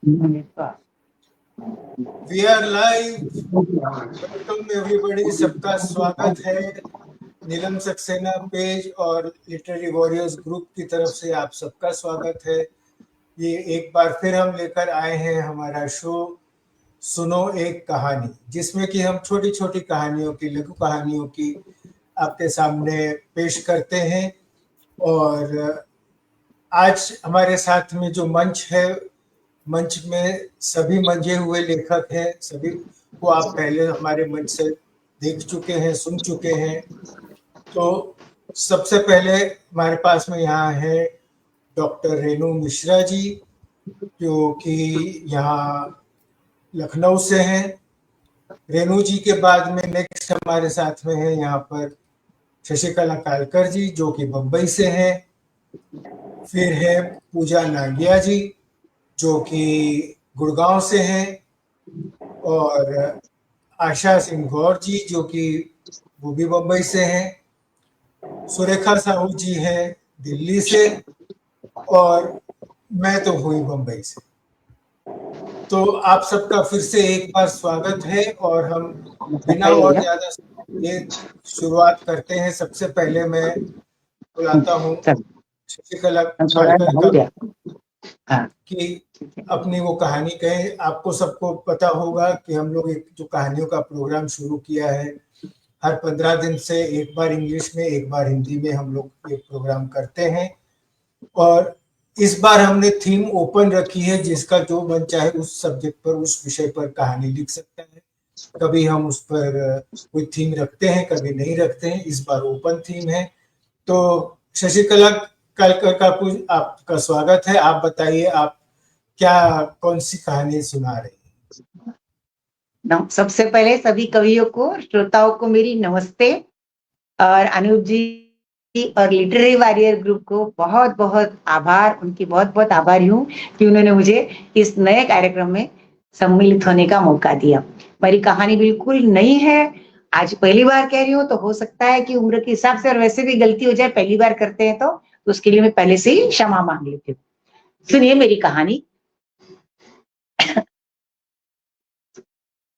We are live. Welcome everybody, सबका स्वागत है। नीलम सक्सेना पेज और लिटरेरी वॉरियर्स ग्रुप की तरफ से आप सबका स्वागत है। ये एक बार फिर हम लेकर आए हैं हमारा शो सुनो एक कहानी, जिसमें कि हम छोटी छोटी कहानियों की, लघु कहानियों की आपके सामने पेश करते हैं। और आज हमारे साथ में जो मंच है, मंच में सभी मंजे हुए लेखक हैं। सभी को आप पहले हमारे मंच से देख चुके हैं, सुन चुके हैं। तो सबसे पहले हमारे पास में यहाँ है डॉक्टर रेणु मिश्रा जी, जो कि यहाँ लखनऊ से हैं। रेणु जी के बाद में नेक्स्ट हमारे साथ में है यहाँ पर शशिकला कालकर जी, जो कि बम्बई से हैं। फिर है पूजा नागिया जी, जो कि गुड़गांव से हैं। और आशा सिंह गौर जी, जो कि वो भी बम्बई से हैं। सुरेखा साहू जी हैं दिल्ली से, और मैं तो हुई बम्बई से। तो आप सबका फिर से एक बार स्वागत है, और हम बिना और ज्यादा ये शुरुआत करते हैं। सबसे पहले मैं बुलाता हूँ शशिकला कालकर कि अपनी वो कहानी कहें। आपको सबको पता होगा कि हम लोग एक जो कहानियों का प्रोग्राम शुरू किया है, हर 15 दिन से एक बार इंग्लिश में, एक बार हिंदी में हम लोग ये प्रोग्राम करते हैं। और इस बार हमने थीम ओपन रखी है, जिसका जो मन चाहे उस सब्जेक्ट पर, उस विषय पर कहानी लिख सकता है। कभी हम उस पर कोई थीम रखते हैं, कभी नहीं रखते हैं। इस बार ओपन थीम है। तो शशिकला कालकर का आपका स्वागत है। आप बताइए, आप क्या कौन सी कहानी सुना रही हैं? सबसे पहले सभी कवियों को, श्रोताओं को मेरी नमस्ते। और अनूप जी और लिटरेरी वॉरियर ग्रुप को बहुत बहुत आभार, उनकी बहुत बहुत आभारी हूँ कि उन्होंने मुझे इस नए कार्यक्रम में सम्मिलित होने का मौका दिया। मेरी कहानी बिल्कुल नई है, आज पहली बार कह रही हूँ, तो हो सकता है कि उम्र के हिसाब से और वैसे भी गलती हो जाए, पहली बार करते हैं तो उसके लिए मैं पहले से ही क्षमा मांग लेती हूँ। सुनिए मेरी कहानी।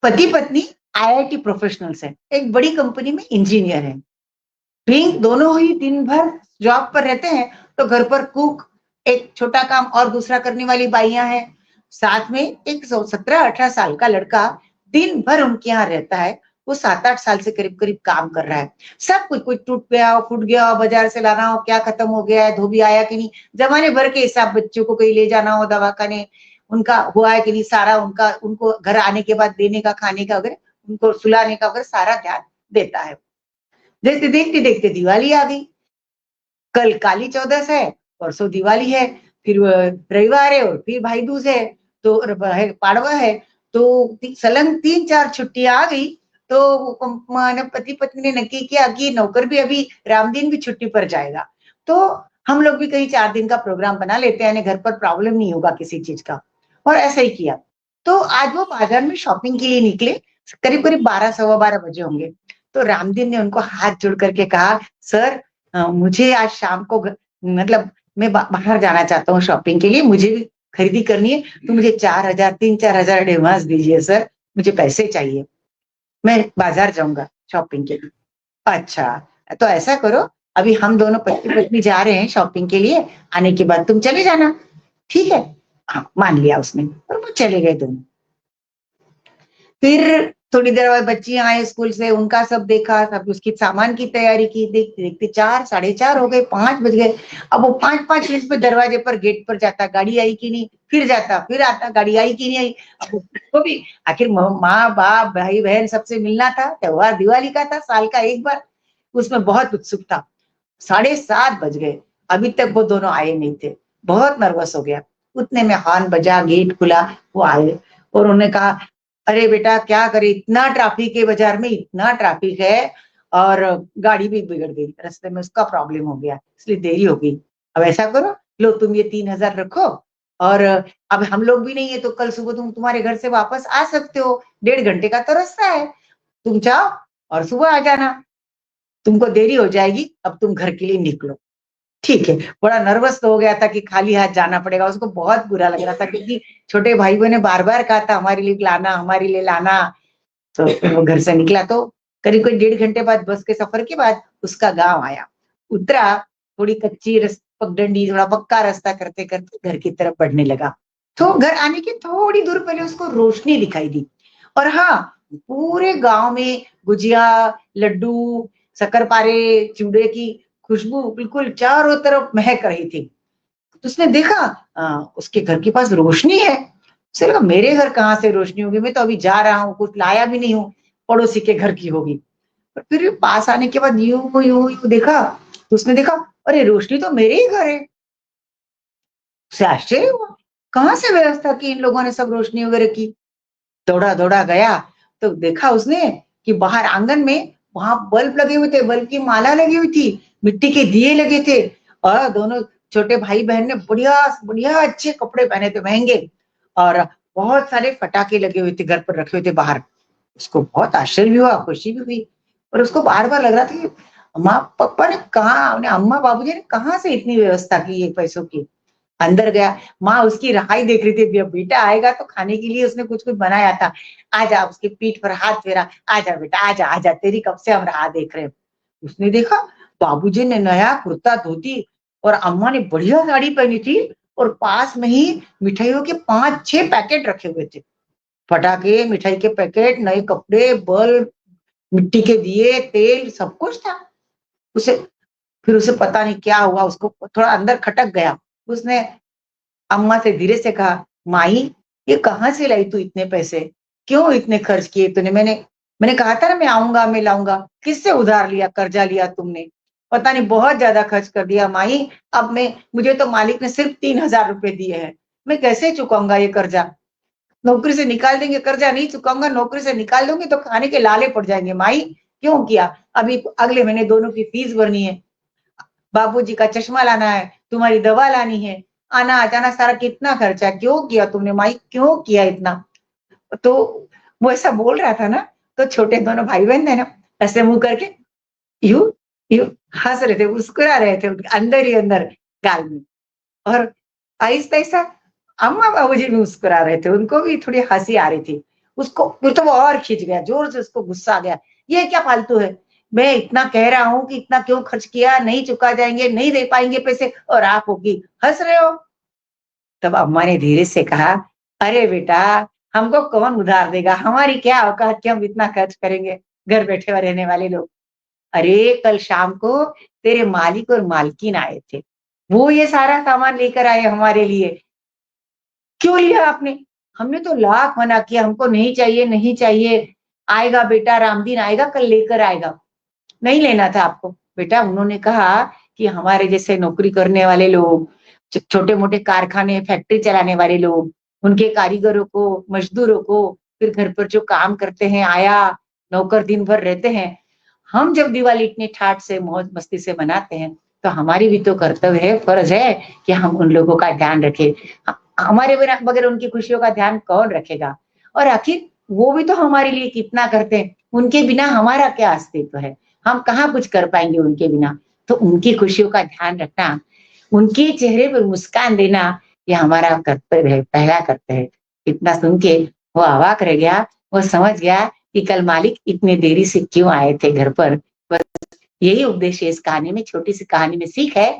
पति पत्नी आईआईटी प्रोफेशनल्स हैं, एक बड़ी कंपनी में इंजीनियर हैं। दोनों ही दिन भर जॉब पर रहते हैं, तो घर पर कुक, एक छोटा काम और दूसरा करने वाली बाइयां हैं। साथ में एक 17-18 साल का लड़का दिन भर उनके यहाँ रहता है। वो 7-8 साल से करीब करीब काम कर रहा है। सब कुछ टूट गया हो, फूट गया हो, बाजार से लाना हो, क्या खत्म हो गया है, धोबी आया कि नहीं, जमाने भर के हिसाब, बच्चों को कहीं ले जाना हो दवाखाने, उनका हुआ है कि नहीं, सारा उनको घर आने के बाद देने का, खाने का वगैरह, उनको सुलाने का वगैरह सारा ध्यान देता है। जैसे देखते देखते दिवाली आ गई। कल काली चौदस है, परसों दिवाली है, फिर रविवार है, और फिर भाई दूज है, तो पाड़वा है। तो सलंग 3-4 छुट्टियां आ गई। तो पति पत्नी ने नक्की किया कि नौकर भी अभी रामदीन भी छुट्टी पर जाएगा, तो हम लोग भी कहीं 4 दिन का प्रोग्राम बना लेते हैं, घर पर प्रॉब्लम नहीं होगा किसी चीज का। और ऐसा ही किया। तो आज वो बाजार में शॉपिंग के लिए निकले। करीब करीब 12-12:15 बजे होंगे। तो रामदीन ने उनको हाथ जोड़ करके कहा, सर मुझे आज शाम को मतलब मैं बाहर जाना चाहता हूँ शॉपिंग के लिए, मुझे भी खरीदी करनी है, तो मुझे 4,000 3-4 हज़ार एडवांस दीजिए सर, मुझे पैसे चाहिए, मैं बाजार जाऊंगा शॉपिंग के लिए। अच्छा, तो ऐसा करो, अभी हम दोनों पति पत्नी जा रहे हैं शॉपिंग के लिए, आने के बाद तुम चले जाना, ठीक है? हाँ, मान लिया उसने, और वो चले गए दोनों। फिर थोड़ी देर बाद बच्चियां आई स्कूल से, उनका सब देखा, सब उसकी सामान की तैयारी की। देखते देखते 4-4:30 हो गए, 5 बज गए। अब वो 5-5 मिनट पे दरवाजे पर, गेट पर जाता, गाड़ी आई कि नहीं, फिर जाता, फिर आता, गाड़ी आई कि नहीं आई। अब वो भी आखिर माँ बाप भाई बहन सबसे मिलना था, त्योहार दिवाली का था, साल का एक बार, उसमें बहुत उत्सुक था। 7:30 बज गए, अभी तक वो दोनों आए नहीं थे। बहुत नर्वस हो गया। उतने में हॉर्न बजा, गेट खुला, वो आए और उन्होंने कहा, अरे बेटा क्या करे, इतना ट्रैफिक है बाजार में, इतना ट्रैफिक है, और गाड़ी भी बिगड़ गई रास्ते में, उसका प्रॉब्लम हो गया, इसलिए देरी हो गई। अब ऐसा करो, लो तुम ये 3,000 रखो, और अब हम लोग भी नहीं है, तो कल सुबह तुम तुम्हारे घर से वापस आ सकते हो, 1.5 घंटे का तो रास्ता है, तुम जाओ और सुबह आ जाना, तुमको देरी हो जाएगी, अब तुम घर के लिए निकलो, ठीक है। बड़ा नर्वस तो हो गया था कि खाली हाथ जाना पड़ेगा, उसको बहुत बुरा लग रहा था क्योंकि छोटे भाई बहन ने बार बार कहा था हमारे लिए लाना, हमारे लिए लाना। तो फिर वो घर से निकला तो करीब करीब 1.5 घंटे बाद बस के सफर के बाद उसका गांव आया। उतरा, थोड़ी कच्ची पगडंडी, थोड़ा पक्का रास्ता करते करते घर की तरफ बढ़ने लगा। तो घर आने की थोड़ी दूर पहले उसको रोशनी दिखाई दी। और हाँ, पूरे गांव में गुजिया, लड्डू, शक्करपारे, चूड़े की खुशबू बिल्कुल चारों तरफ महक रही थी। तो उसने देखा उसके घर के पास रोशनी है। उसे लगा मेरे घर कहाँ से रोशनी होगी, मैं तो अभी जा रहा हूँ, कुछ लाया भी नहीं हूँ, पड़ोसी के घर की होगी। पर फिर पास आने के बाद यूं यूं यूं देखा तो उसने देखा अरे रोशनी तो मेरे ही घर है। उसे आश्चर्य हुआ, कहाँ से व्यवस्था की इन लोगों ने सब रोशनी वगैरह की। दौड़ा दौड़ा गया तो देखा उसने कि बाहर आंगन में वहां बल्ब लगे हुए थे, बल्ब की माला लगी हुई थी, मिट्टी के दिए लगे थे, और दोनों छोटे भाई बहन ने बढ़िया बढ़िया अच्छे कपड़े पहने थे महंगे, और बहुत सारे पटाखे लगे हुए थे घर पर रखे हुए थे बाहर। उसको बहुत आश्चर्य भी हुआ, खुशी भी हुई, पर उसको बार बार लग रहा था कि माँ पापा ने कहा, अम्मा बाबूजी ने कहाँ से इतनी व्यवस्था की है पैसों की। अंदर गया, माँ उसकी रहाई देख रही थी, बेटा आएगा तो खाने के लिए उसने कुछ कुछ बनाया था, आजा, उसकी पीठ पर हाथ फेरा, आजा बेटा आजा आजा, तेरी कब से हम राह देख रहे हैं। उसने देखा बाबूजी ने नया कुर्ता धोती और अम्मा ने बढ़िया साड़ी पहनी थी, और पास में ही मिठाइयों के 5-6 पैकेट रखे हुए थे, पटाखे, मिठाई के पैकेट, नए कपड़े, बल्ब, मिट्टी के दिए, तेल, सब कुछ था। उसे फिर उसे पता नहीं क्या हुआ, उसको थोड़ा अंदर खटक गया। उसने अम्मा से धीरे से कहा, माई ये कहाँ से लाई तू इतने पैसे, क्यों इतने खर्च किए तूने? मैंने कहा था ना मैं आऊंगा, मैं लाऊंगा, किससे उधार लिया, कर्जा लिया तुमने? पता नहीं बहुत ज्यादा खर्च कर दिया माई। अब मुझे तो मालिक ने सिर्फ 3,000 रुपए दिए हैं, मैं कैसे चुकाऊंगा ये कर्जा? नौकरी से निकाल देंगे, कर्जा नहीं चुकाऊंगा, नौकरी से निकाल दूंगी तो खाने के लाले पड़ जाएंगे माई। क्यों किया? अभी अगले महीने दोनों की फीस भरनी है, बाबूजी का चश्मा लाना है, तुम्हारी दवा लानी है, आना जाना सारा कितना खर्चा, क्यों किया तुमने माई, क्यों किया इतना? तो वो ऐसा बोल रहा था ना, तो छोटे दोनों भाई बहन है ना, ऐसे मुंह करके यू यू हंस रहे थे, मुस्कुरा रहे थे उनके अंदर ही अंदर गाल में। और आहिस्ता आहिस्ता अम्मा बाबूजी भी मुस्कुरा रहे थे, उनको भी थोड़ी हंसी आ रही थी। उसको फिर तो वो और खिंच गया, जोर से उसको गुस्सा आ गया, ये क्या फालतू है, मैं इतना कह रहा हूँ कि इतना क्यों खर्च किया, नहीं चुका जाएंगे, नहीं दे पाएंगे पैसे, और आप होगी हंस रहे हो। तब अम्मा ने धीरे से कहा, अरे बेटा हमको कौन उधार देगा, हमारी क्या औकात कि हम इतना खर्च करेंगे, घर बैठे हुए रहने वाले लोग। अरे कल शाम को तेरे मालिक और मालकिन आए थे, वो ये सारा सामान लेकर आए हमारे लिए, क्यों लिया आपने? हमने तो लाख मना किया, हमको नहीं चाहिए, नहीं चाहिए, आएगा बेटा, रामदीन आएगा, कल लेकर आएगा, नहीं लेना था आपको। बेटा उन्होंने कहा कि हमारे जैसे नौकरी करने वाले लोग, छोटे मोटे कारखाने, फैक्ट्री चलाने वाले लोग, उनके कारीगरों को, मजदूरों को, फिर घर पर जो काम करते हैं, आया नौकर दिन भर रहते हैं, हम जब दिवाली इतनी ठाट से मौज मस्ती से मनाते हैं, तो हमारी भी तो कर्तव्य है, फर्ज है कि हम उन लोगों का ध्यान रखें। हमारे बिना बगैर उनकी खुशियों का ध्यान कौन रखेगा? और आखिर वो भी तो हमारे लिए कितना करते हैं, उनके बिना हमारा क्या अस्तित्व है, हम कहाँ कुछ कर पाएंगे उनके बिना। तो उनकी खुशियों का ध्यान रखना, उनके चेहरे पर मुस्कान देना, ये हमारा कर्तव्य है, पहला कर्तव्य है। इतना सुन के वो अवाक रह गया, वो समझ गया कि कल मालिक इतने देरी से क्यों आए थे घर पर। बस यही उद्देश्य इस कहानी में, छोटी सी कहानी में सीख है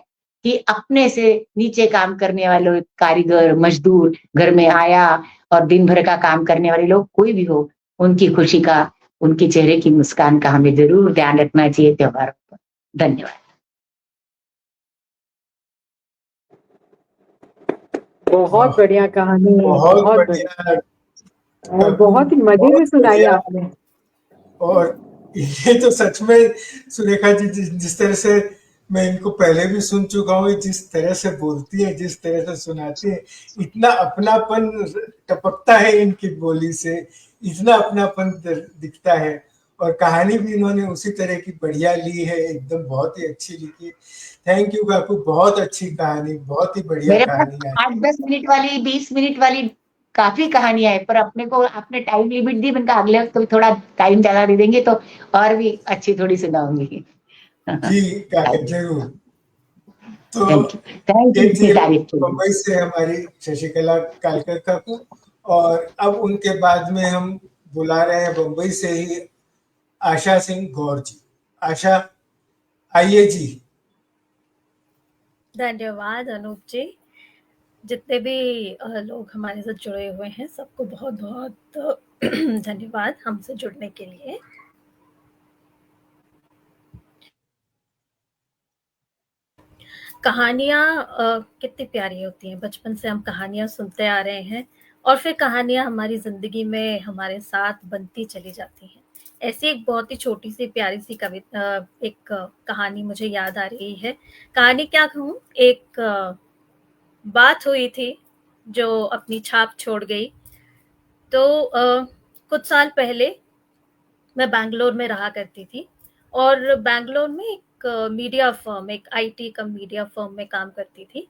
कि अपने से नीचे काम करने वाले कारीगर, मजदूर, घर में आया और दिन भर का काम करने वाले लोग कोई भी हो, उनकी खुशी का, उनके चेहरे की मुस्कान का हमें जरूर ध्यान रखना चाहिए त्योहारों पर। धन्यवाद। बहुत बढ़िया कहानी है, बहुत बहुत बढ़िया। और बहुत ही मजे से बहुत सुनाई बढ़िया। आपने। और ये तो सच में सुरेखा जी, जिस तरह से मैं इनको पहले भी सुन चुका हूँ, जिस तरह से बोलती है, जिस तरह से सुनाती है, इतना अपनापन टपकता है इनकी बोली से, इतना अपनापन दिखता है। और कहानी भी इन्होंने उसी तरह की बढ़िया ली है, एकदम बहुत ही अच्छी लिखी। थैंक यू काकू, बहुत अच्छी कहानी, बहुत ही बढ़िया मेरे पास कहानी है। 8-10 मिनट वाली, 20 मिनट वाली काफी कहानियां है, पर अपने को आपने टाइम लिमिट दी, मैंने कहा अगले वक्त कभी थोड़ा टाइम ज्यादा दे देंगे तो और भी अच्छी थोड़ी सुनाऊंगी। जी काका, जरूर। तो थैंक यू ये इतनी थी तारीफ के लिए। मुंबई से हमारी शशिकला कालकर काकू। और अब उनके बाद में हम बुला रहे हैं मुंबई से ही आशा सिंह गौर जी। आशा, आइए जी। धन्यवाद अनूप जी। जितने भी लोग हमारे साथ जुड़े हुए हैं सबको बहुत बहुत धन्यवाद हमसे जुड़ने के लिए। कहानियाँ कितनी प्यारी होती हैं। बचपन से हम कहानियाँ सुनते आ रहे हैं और फिर कहानियाँ हमारी ज़िंदगी में हमारे साथ बनती चली जाती हैं। ऐसी एक बहुत ही छोटी सी प्यारी सी एक कहानी मुझे याद आ रही है। कहानी क्या कहूँ, एक बात हुई थी जो अपनी छाप छोड़ गई। तो कुछ साल पहले मैं बैंगलोर में रहा करती थी और बैंगलोर में एक मीडिया फर्म, एक आईटी का मीडिया फर्म में काम करती थी।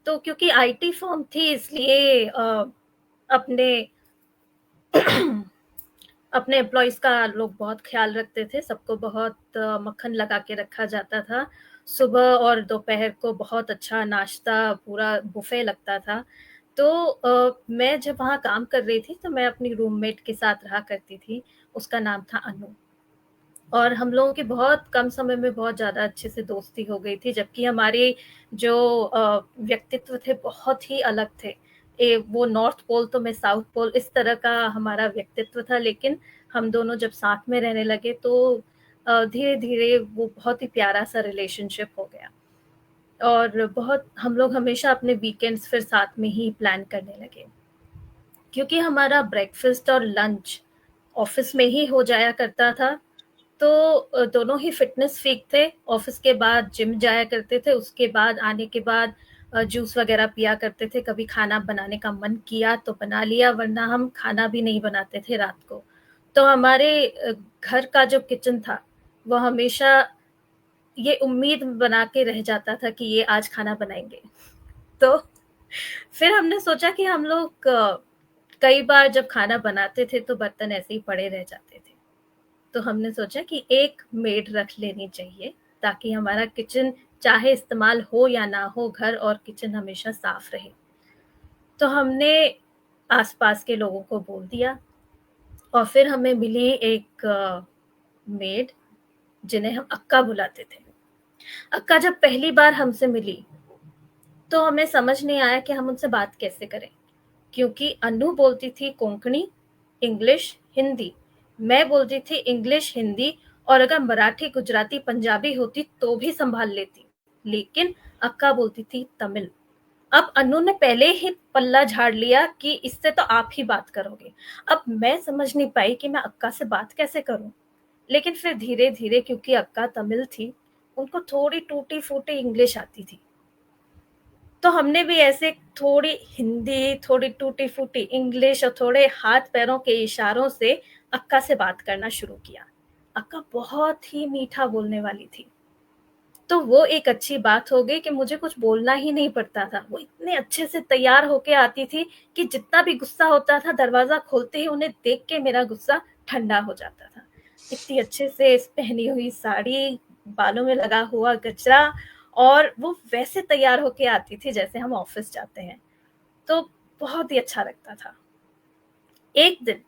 तो क्योंकि आईटी फर्म थी इसलिए अपने अपने एम्प्लॉइज का लोग बहुत ख्याल रखते थे। सबको बहुत मक्खन लगा के रखा जाता था। सुबह और दोपहर को बहुत अच्छा नाश्ता, पूरा बुफे लगता था। तो मैं जब वहाँ काम कर रही थी तो मैं अपनी रूममेट के साथ रहा करती थी। उसका नाम था अनु। और हम लोगों की बहुत कम समय में बहुत ज़्यादा अच्छे से दोस्ती हो गई थी, जबकि हमारे जो व्यक्तित्व थे बहुत ही अलग थे। वो नॉर्थ पोल तो मैं साउथ पोल, इस तरह का हमारा व्यक्तित्व था। लेकिन हम दोनों जब साथ में रहने लगे तो धीरे धीरे वो बहुत ही प्यारा सा रिलेशनशिप हो गया। और बहुत हम लोग हमेशा अपने वीकेंड्स फिर साथ में ही प्लान करने लगे, क्योंकि हमारा ब्रेकफास्ट और लंच ऑफिस में ही हो जाया करता था। तो दोनों ही फिटनेस फ्रीक थे। ऑफिस के बाद जिम जाया करते थे, उसके बाद आने के बाद जूस वगैरह पिया करते थे। कभी खाना बनाने का मन किया तो बना लिया, वरना हम खाना भी नहीं बनाते थे रात को। तो हमारे घर का जो किचन था वो हमेशा ये उम्मीद बना के रह जाता था कि ये आज खाना बनाएंगे। तो फिर हमने सोचा कि हम लोग कई बार जब खाना बनाते थे तो बर्तन ऐसे ही पड़े रह जाते थे। तो हमने सोचा कि एक मेड रख लेनी चाहिए, ताकि हमारा किचन चाहे इस्तेमाल हो या ना हो, घर और किचन हमेशा साफ रहे। तो हमने आसपास के लोगों को बोल दिया और फिर हमें मिली एक मेड जिन्हें हम अक्का बुलाते थे। अक्का जब पहली बार हमसे मिली तो हमें समझ नहीं आया कि हम उनसे बात कैसे करें, क्योंकि अनु बोलती थी कोंकणी, इंग्लिश, हिंदी। मैं बोलती थी इंग्लिश, हिंदी, और अगर मराठी, गुजराती, पंजाबी होती तो भी संभाल लेती। लेकिन अक्का बोलती थी तमिल। अब अनु ने पहले ही पल्ला झाड़ लिया कि इससे तो आप ही बात करोगे। अब मैं समझ नहीं पाई कि मैं अक्का से बात कैसे करूं। लेकिन फिर धीरे धीरे, क्योंकि अक्का तमिल थी, उनको थोड़ी टूटी फूटी इंग्लिश आती थी। तो हमने भी ऐसे थोड़ी हिंदी, थोड़ी टूटी फूटी इंग्लिश और थोड़े हाथ पैरों के इशारों से अक्का से बात करना शुरू किया। अक्का बहुत ही मीठा बोलने वाली थी। तो वो एक अच्छी बात हो गई कि मुझे कुछ बोलना ही नहीं पड़ता था। वो इतने अच्छे से तैयार होके आती थी कि जितना भी गुस्सा होता था, दरवाजा खोलते ही उन्हें देख के मेरा गुस्सा ठंडा हो जाता था। इतनी अच्छे से पहनी हुई साड़ी, बालों में लगा हुआ गजरा, और वो वैसे तैयार होके आती थी जैसे हम ऑफिस जाते हैं। तो बहुत ही अच्छा लगता था। एक दिन,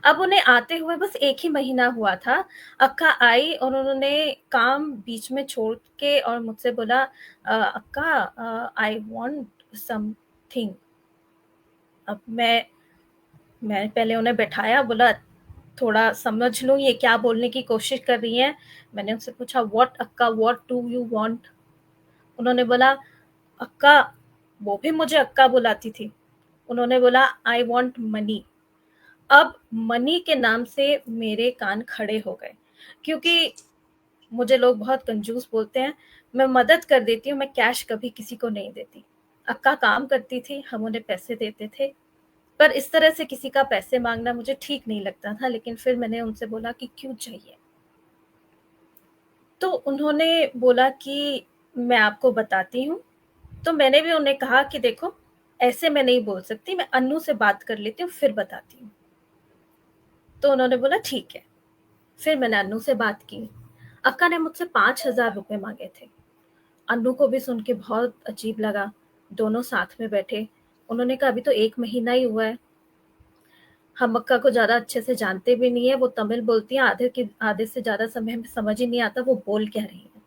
अब उन्हें आते हुए बस 1 ही महीना हुआ था, अक्का आई और उन्होंने काम बीच में छोड़ के और मुझसे बोला, अक्का, आई वांट समथिंग। अब मैं पहले उन्हें बैठाया, बोला थोड़ा समझ लूँ ये क्या बोलने की कोशिश कर रही हैं। मैंने उनसे पूछा, व्हाट अक्का, व्हाट डू यू वांट? उन्होंने बोला, अक्का, वो भी मुझे अक्का बुलाती थी। उन्होंने बोला, आई वांट मनी। अब मनी के नाम से मेरे कान खड़े हो गए, क्योंकि मुझे लोग बहुत कंजूस बोलते हैं। मैं मदद कर देती हूँ, मैं कैश कभी किसी को नहीं देती। अक्का काम करती थी, हम उन्हें पैसे देते थे, पर इस तरह से किसी का पैसे मांगना मुझे ठीक नहीं लगता था। लेकिन फिर मैंने उनसे बोला कि क्यों चाहिए? तो उन्होंने बोला कि मैं आपको बताती हूँ। तो मैंने भी उन्हें कहा कि देखो, ऐसे मैं नहीं बोल सकती, मैं अन्नू से बात कर लेती हूँ फिर बताती हूँ। तो उन्होंने बोला ठीक है। फिर मैंने अन्नू से बात की। अक्का ने मुझसे 5,000 रुपए मांगे थे। अन्नू को भी सुन के बहुत अजीब लगा। दोनों साथ में बैठे, उन्होंने कहा अभी तो 1 महीना ही हुआ है, हम अक्का को ज़्यादा अच्छे से जानते भी नहीं है, वो तमिल बोलती हैं, आधे से ज़्यादा समय हमें समझ ही नहीं आता वो बोल क्या रही है।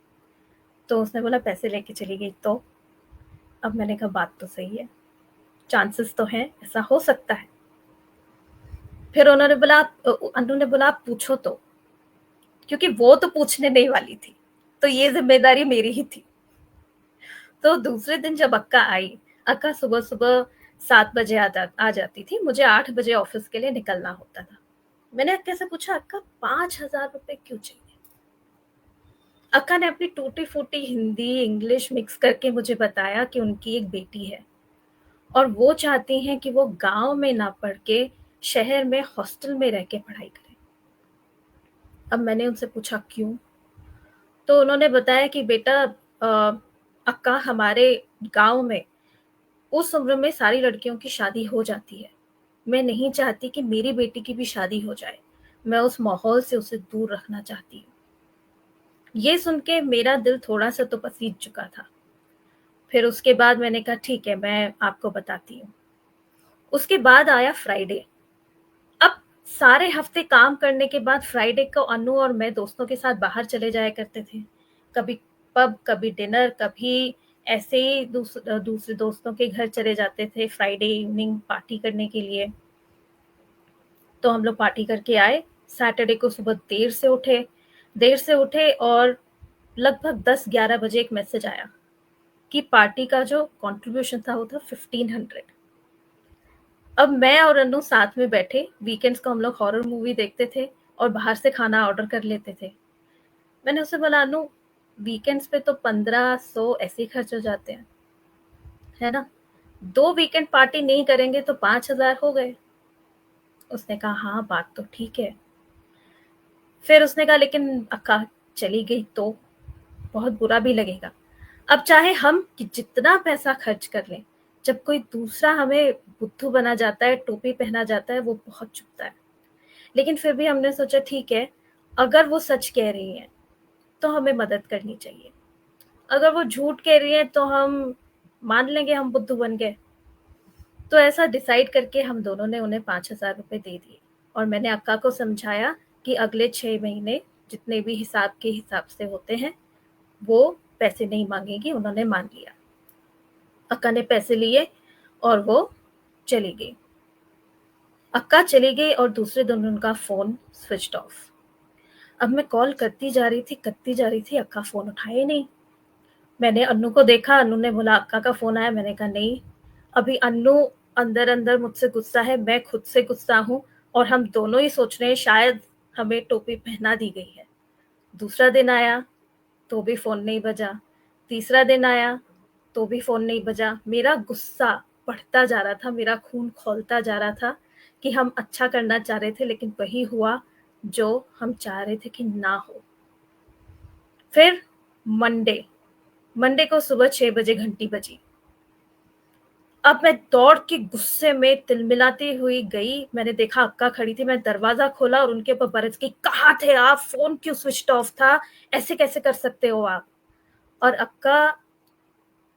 तो उसने बोला पैसे लेके चली गई तो? अब मैंने कहा बात तो सही है, चांसेस तो हैं, ऐसा हो सकता है। फिर उन्होंने बोला अन्नू ने बोला आप पूछो तो, क्योंकि वो तो पूछने नहीं वाली थी, तो ये जिम्मेदारी मेरी ही थी। तो दूसरे दिन जब अक्का आई, अक्का सुबह सुबह 7 बजे आ जाती थी, मुझे 8 बजे ऑफिस के लिए निकलना होता था। मैंने अक्का से पूछा अक्का 5,000 रुपए क्यों चाहिए? अक्का ने अपनी टूटी फूटी हिंदी इंग्लिश मिक्स करके मुझे बताया कि उनकी एक बेटी है और वो चाहती हैं कि वो गांव में ना पढ़ के शहर में हॉस्टल में रह के पढ़ाई करें। अब मैंने उनसे पूछा क्यों? तो उन्होंने बताया कि बेटा अक्का हमारे गांव में उस उम्र में सारी लड़कियों की शादी हो जाती है, मैं नहीं चाहती कि मेरी बेटी की भी शादी हो जाए, मैं उस माहौल से उसे दूर रखना चाहती हूँ। ये सुन के मेरा दिल थोड़ा सा तो पसीज चुका था। फिर उसके बाद मैंने कहा ठीक है, मैं आपको बताती हूँ। उसके बाद आया फ्राइडे। अब सारे हफ्ते काम करने के बाद फ्राइडे को अन्नू और मैं दोस्तों के साथ बाहर चले जाया करते थे, कभी पब, कभी डिनर, कभी ऐसे ही दूसरे दोस्तों के घर चले जाते थे फ्राइडे इवनिंग पार्टी करने के लिए। तो हम लोग पार्टी करके आए। सैटरडे को सुबह देर से उठे और लगभग 10-11 बजे एक मैसेज आया कि पार्टी का जो कंट्रीब्यूशन था वो था 1500। अब मैं और अन्नू साथ में बैठे, वीकेंड्स को हम लोग हॉरर मूवी देखते थे और बाहर से खाना ऑर्डर कर लेते थे। मैंने उससे बोला अन्नू वीकेंड्स पे तो 1500 ऐसे ही खर्च हो जाते हैं, है ना, 2 वीकेंड पार्टी नहीं करेंगे तो 5,000 हो गए। उसने कहा हाँ बात तो ठीक है। फिर उसने कहा लेकिन अक्का चली गई तो बहुत बुरा भी लगेगा। अब चाहे हम जितना पैसा खर्च कर लें, जब कोई दूसरा हमें बुद्धू बना जाता है, टोपी पहना जाता है, वो बहुत चुभता है। लेकिन फिर भी हमने सोचा ठीक है, अगर वो सच कह रही है तो हमें मदद करनी चाहिए, अगर वो झूठ कह रही है तो हम मान लेंगे हम बुद्धू बन गए। तो ऐसा डिसाइड करके हम दोनों ने उन्हें 5,000 रुपए दे दिए और मैंने अक्का को समझाया कि अगले 6 महीने जितने भी हिसाब से होते हैं वो पैसे नहीं मांगेगी। उन्होंने मान लिया, अक्का ने पैसे लिए और वो चली गई। अक्का चली गई और दूसरे दिन उनका फोन स्विच्ड ऑफ। अब मैं कॉल करती जा रही थी, अक्का फोन उठाए नहीं। मैंने अन्नू को देखा, अन्नू ने बोला अक्का का फोन आया, मैंने कहा नहीं। अभी अन्नू अंदर अंदर मुझसे गुस्सा है, मैं खुद से गुस्सा हूँ और हम दोनों ही सोच रहे हैं शायद हमें टोपी पहना दी गई है। दूसरा दिन आया तो भी फोन नहीं बजा, तीसरा दिन आया तो भी फोन नहीं बजा। मेरा गुस्सा बढ़ता जा रहा था, मेरा खून खौलता जा रहा था कि हम अच्छा करना चाह रहे थे लेकिन वही हुआ जो हम चाह रहे थे कि ना हो। फिर मंडे को सुबह 6 बजे घंटी बजी। अब मैं दौड़ के गुस्से में तिलमिलाती हुई गई, मैंने देखा अक्का खड़ी थी, मैं दरवाजा खोला और उनके ऊपर बरस गई, कहाँ थे आप, फोन क्यों स्विच ऑफ था, ऐसे कैसे कर सकते हो आप। और अक्का,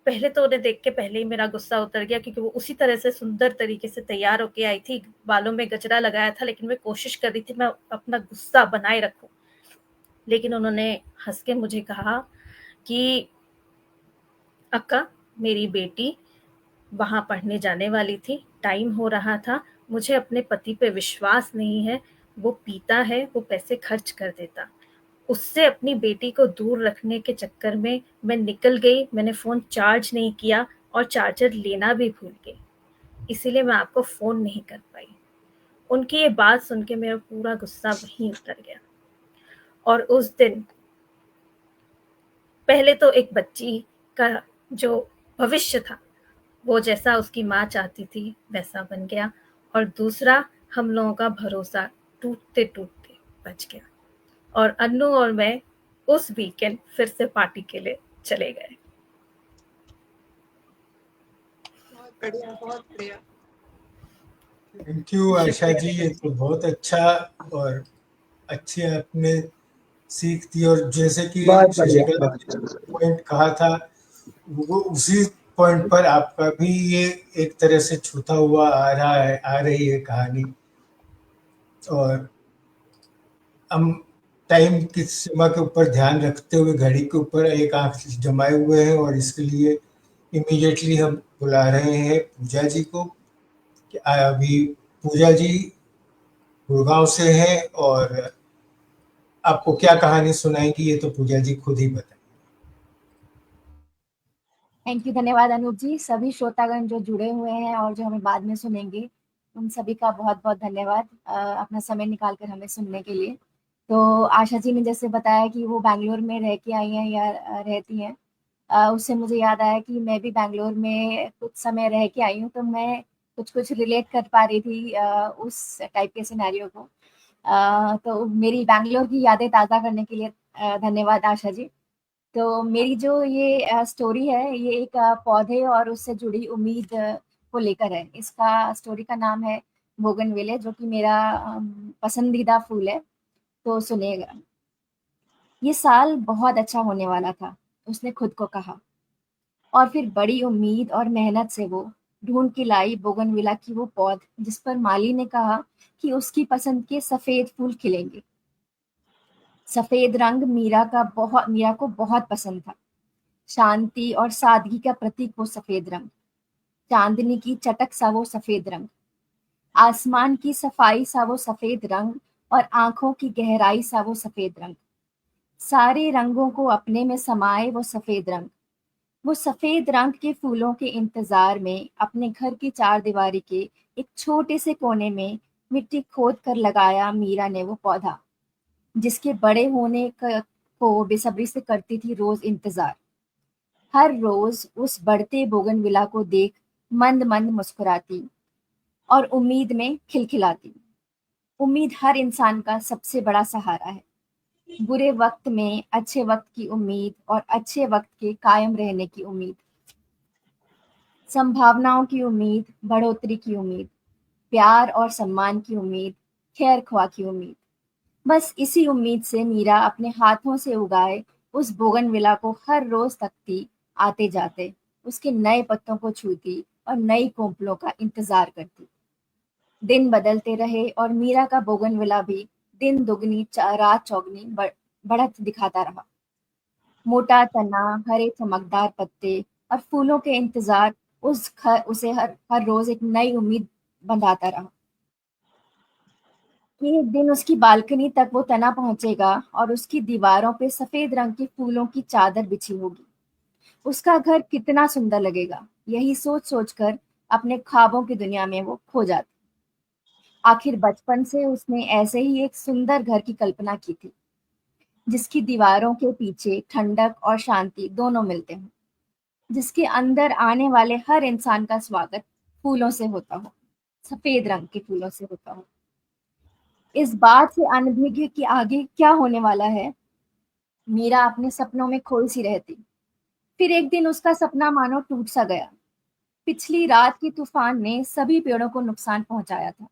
पहले तो उन्हें देख के पहले ही मेरा गुस्सा उतर गया क्योंकि वो उसी तरह से सुंदर तरीके से तैयार होके आई थी, बालों में गजरा लगाया था, लेकिन मैं कोशिश कर रही थी मैं अपना गुस्सा बनाए रखूं। लेकिन उन्होंने हंस के मुझे कहा कि अक्का मेरी बेटी वहां पढ़ने जाने वाली थी, टाइम हो रहा था, मुझे अपने पति पे विश्वास नहीं है, वो पीता है, वो पैसे खर्च कर देता, उससे अपनी बेटी को दूर रखने के चक्कर में मैं निकल गई, मैंने फोन चार्ज नहीं किया और चार्जर लेना भी भूल गई, इसीलिए मैं आपको फोन नहीं कर पाई। उनकी ये बात सुन के मेरा पूरा गुस्सा वहीं उतर गया। और उस दिन पहले तो एक बच्ची का जो भविष्य था वो जैसा उसकी माँ चाहती थी वैसा बन गया, और दूसरा हम लोगों का भरोसा टूटते टूटते बच गया और अन्नू और मैं उस वीकेंड फिर से पार्टी के लिए चले गए। बहुत बढ़िया। थैंक यू आशा जी, ये तो बहुत अच्छा और अच्छी आपने सीख दी। और जैसे कि शशिकला पॉइंट कहा था वो उसी पॉइंट पर आपका भी ये एक तरह से छूता हुआ आ रही है कहानी। और हम टाइम की सीमा के ऊपर ध्यान रखते हुए घड़ी के ऊपर एक आंख जमाए हुए हैं, और इसके लिए इमीडिएटली हम बुला रहे हैं पूजा जी को कि अभी पूजा जी गुड़गांव से हैं, और आपको क्या कहानी सुनाएंगी ये तो पूजा जी खुद ही बताएं। थैंक यू, धन्यवाद अनूप जी। सभी श्रोतागण जो जुड़े हुए हैं और जो हमें बाद में सुनेंगे, उन सभी का बहुत बहुत धन्यवाद अपना समय निकाल कर हमें सुनने के लिए। तो आशा जी ने जैसे बताया कि वो बैंगलोर में रह के आई हैं या रहती हैं, उससे मुझे याद आया कि मैं भी बैंगलोर में कुछ समय रह के आई हूँ, तो मैं कुछ कुछ रिलेट कर पा रही थी उस टाइप के सिनेरियो को। तो मेरी बैंगलोर की यादें ताज़ा करने के लिए धन्यवाद आशा जी। तो मेरी जो ये स्टोरी है, ये एक पौधे और उससे जुड़ी उम्मीद को लेकर है। इसका स्टोरी का नाम है बोगनविले, जो कि मेरा पसंदीदा फूल है। तो सुनिएगा। ये साल बहुत अच्छा होने वाला था, उसने खुद को कहा, और फिर बड़ी उम्मीद और मेहनत से वो ढूंढ के लाई बोगनविला की वो पौध, जिस पर माली ने कहा कि उसकी पसंद के सफेद फूल खिलेंगे। सफेद रंग मीरा को बहुत पसंद था। शांति और सादगी का प्रतीक वो सफेद रंग, चांदनी की चटक सा वो सफेद रंग, आसमान की सफाई सा वो सफेद रंग, और आंखों की गहराई सा वो सफेद रंग। सारे रंगों को अपने में समाये वो सफेद रंग। वो सफेद रंग के फूलों के इंतजार में अपने घर की चारदीवारी के एक छोटे से कोने में मिट्टी खोद कर लगाया मीरा ने वो पौधा, जिसके बड़े को वो बेसब्री से करती थी रोज इंतजार। हर रोज उस बढ़ते बोगनविला को देख मंद मंद मुस्कुराती और उम्मीद में खिलखिलाती। उम्मीद हर इंसान का सबसे बड़ा सहारा है। बुरे वक्त में अच्छे वक्त की उम्मीद, और अच्छे वक्त के कायम रहने की उम्मीद, संभावनाओं की उम्मीद, बढ़ोतरी की उम्मीद, प्यार और सम्मान की उम्मीद, खैर ख्वाह की उम्मीद। बस इसी उम्मीद से मीरा अपने हाथों से उगाए उस बोगनविला को हर रोज तकती, आते जाते, उसके नए पत्तों को छूती और नई कोंपलों का इंतजार करती। दिन बदलते रहे और मीरा का बोगनविला भी दिन दुगनी रात चौगनी बढ़त दिखाता रहा। मोटा तना, हरे चमकदार पत्ते और फूलों के इंतजार उसे हर रोज एक नई उम्मीद बंधाता रहा कि एक दिन उसकी बालकनी तक वो तना पहुंचेगा और उसकी दीवारों पे सफेद रंग के फूलों की चादर बिछी होगी। उसका घर कितना सुंदर लगेगा, यही सोच सोचकर अपने ख्वाबों की दुनिया में वो खो जाती। आखिर बचपन से उसने ऐसे ही एक सुंदर घर की कल्पना की थी, जिसकी दीवारों के पीछे ठंडक और शांति दोनों मिलते हों, जिसके अंदर आने वाले हर इंसान का स्वागत फूलों से होता हो, सफेद रंग के फूलों से होता हो। इस बात से अनभिज्ञ कि आगे क्या होने वाला है, मीरा अपने सपनों में खोई सी रहती। फिर एक दिन उसका सपना मानो टूट सा गया। पिछली रात की तूफान ने सभी पेड़ों को नुकसान पहुंचाया था।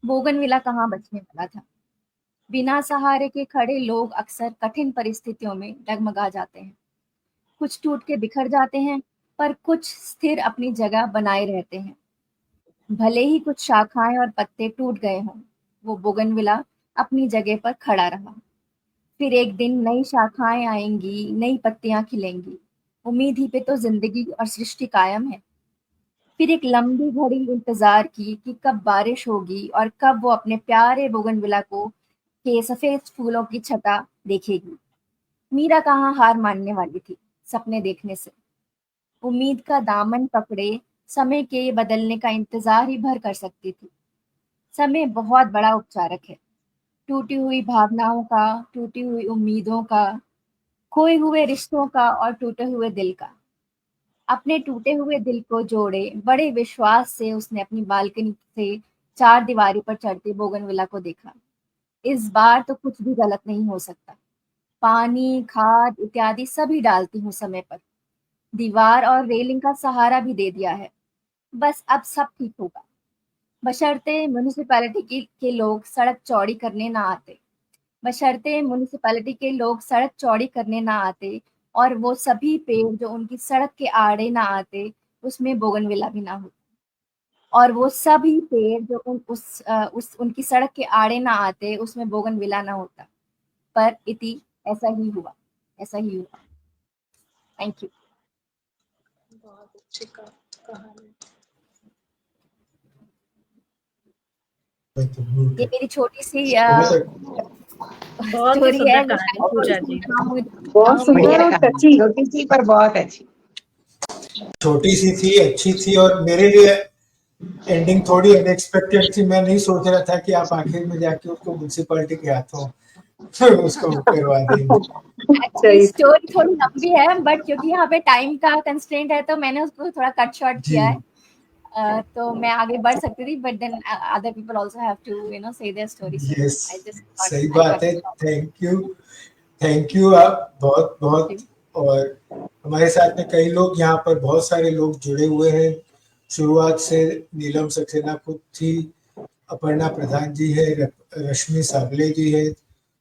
बोगनविला कहाँ बचने वाला था। बिना सहारे के खड़े लोग अक्सर कठिन परिस्थितियों में डगमगा जाते हैं। कुछ टूट के बिखर जाते हैं, पर कुछ स्थिर अपनी जगह बनाए रहते हैं। भले ही कुछ शाखाएं और पत्ते टूट गए हों, वो बोगनविला अपनी जगह पर खड़ा रहा। फिर एक दिन नई शाखाएं आएंगी, नई पत्तियां खिलेंगी। उम्मीद ही पे तो जिंदगी और सृष्टि कायम है। फिर एक लंबी घड़ी इंतजार की कि कब बारिश होगी और कब वो अपने प्यारे बोगनविला को के सफेद फूलों की छटा देखेगी। मीरा कहाँ हार मानने वाली थी सपने देखने से। उम्मीद का दामन पकड़े समय के बदलने का इंतजार ही भर कर सकती थी। समय बहुत बड़ा उपचारक है। टूटी हुई भावनाओं का, टूटी हुई उम्मीदों का, खोए हुए रिश्तों का और टूटे हुए दिल का। अपने टूटे हुए दिल को जोड़े बड़े विश्वास से उसने अपनी बालकनी से चार दीवारी पर चढ़ते बोगनविला को देखा। इस बार तो कुछ भी गलत नहीं हो सकता। पानी, खाद इत्यादि सभी डालती हूँ समय पर। दीवार और रेलिंग का सहारा भी दे दिया है। बस अब सब ठीक होगा, बशर्ते म्युनिसिपैलिटी के लोग सड़क चौड़ी करने ना आते। बशर्ते म्युनिसिपैलिटी के लोग सड़क चौड़ी करने ना आते और वो सभी पेड़ जो उनकी सड़क के आड़े ना आते, उसमें बोगनविला भी ना होता। और वो सभी पेड़ जो उनकी सड़क के आड़े ना आते, उसमें बोगनविला ना होता। पर इति ऐसा ही हुआ। Thank you. बहुत अच्छी कहानी। ये मेरी छोटी सी बहुत ही स्टोरी सुंदर है। कहानी पूजा जी। बहुत सुंदर बढ़िया और कहानी, टची। छोटी सी पर बहुत अच्छी। छोटी सी थी, अच्छी थी, और मेरे लिए एंडिंग थोड़ी अनएक्सपेक्टेड थी। मैं नहीं सोच रहा था कि आप आखिर में जाके उसको म्युनिसिपैलिटी के हाथों उसको करवा देंगे। एक्चुअली स्टोरी थोड़ी लंबी है, बट क्योंकि यहाँ पे टाइम का कंस्ट्रेंट है तो मैंने उसको थोड़ा कट शॉर्ट किया है। तो मैं आगे बढ़ सकती थी, but then other people also have to say their story. Yes, सही बात है। थैंक यू आप बहुत बहुत। और हमारे साथ में कई लोग, यहाँ पर बहुत सारे लोग जुड़े हुए हैं शुरुआत से। नीलम सक्सेना खुद थी, अपर्णा प्रधान जी है, रश्मि साबले जी है,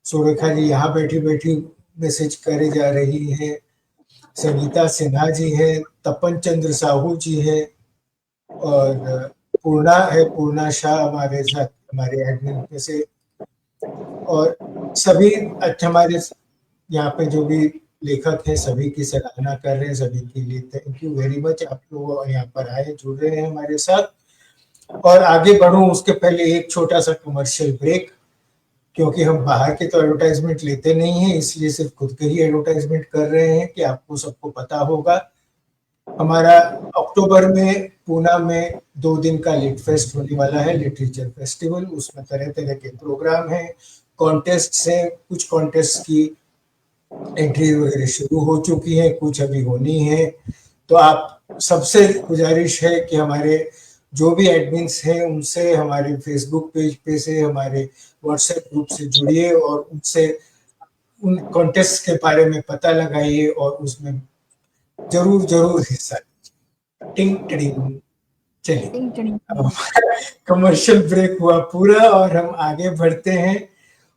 सुरेखा जी यहाँ बैठी बैठी मैसेज करे जा रही है, संगीता सिन्हा जी है, तपन चंद्र साहू जी है, और पूर्णा शाह हमारे साथ, हमारे एडमिन में से। और सभी हमारे यहाँ पे जो भी लेखक हैं सभी की सराहना कर रहे हैं। सभी के लिए थैंक यू वेरी मच। आप लोग यहाँ पर आए, जुड़ रहे हैं हमारे साथ। और आगे बढ़ूं उसके पहले एक छोटा सा कमर्शियल ब्रेक, क्योंकि हम बाहर के तो एडवर्टाइजमेंट लेते नहीं हैं, इसलिए सिर्फ खुद के ही एडवर्टाइजमेंट कर रहे हैं कि आपको सबको पता होगा। हमारा अक्टूबर में पूना में 2 दिन का लिट फेस्ट होने वाला है, लिटरेचर फेस्टिवल। उसमें तरह तरह के प्रोग्राम हैं, कॉन्टेस्ट हैं। कुछ कॉन्टेस्ट की एंट्री वगैरह शुरू हो चुकी है, कुछ अभी होनी है। तो आप सबसे गुजारिश है कि हमारे जो भी एडमिन्स हैं उनसे, हमारे फेसबुक पेज पे से, हमारे व्हाट्सएप ग्रुप से जुड़िए और उनसे उन कॉन्टेस्ट के बारे में पता लगाइए और उसमें जरूर हिस्सा लीजिए। टिंग टिंग। चलिए, कमर्शियल ब्रेक हुआ पूरा और हम आगे बढ़ते हैं।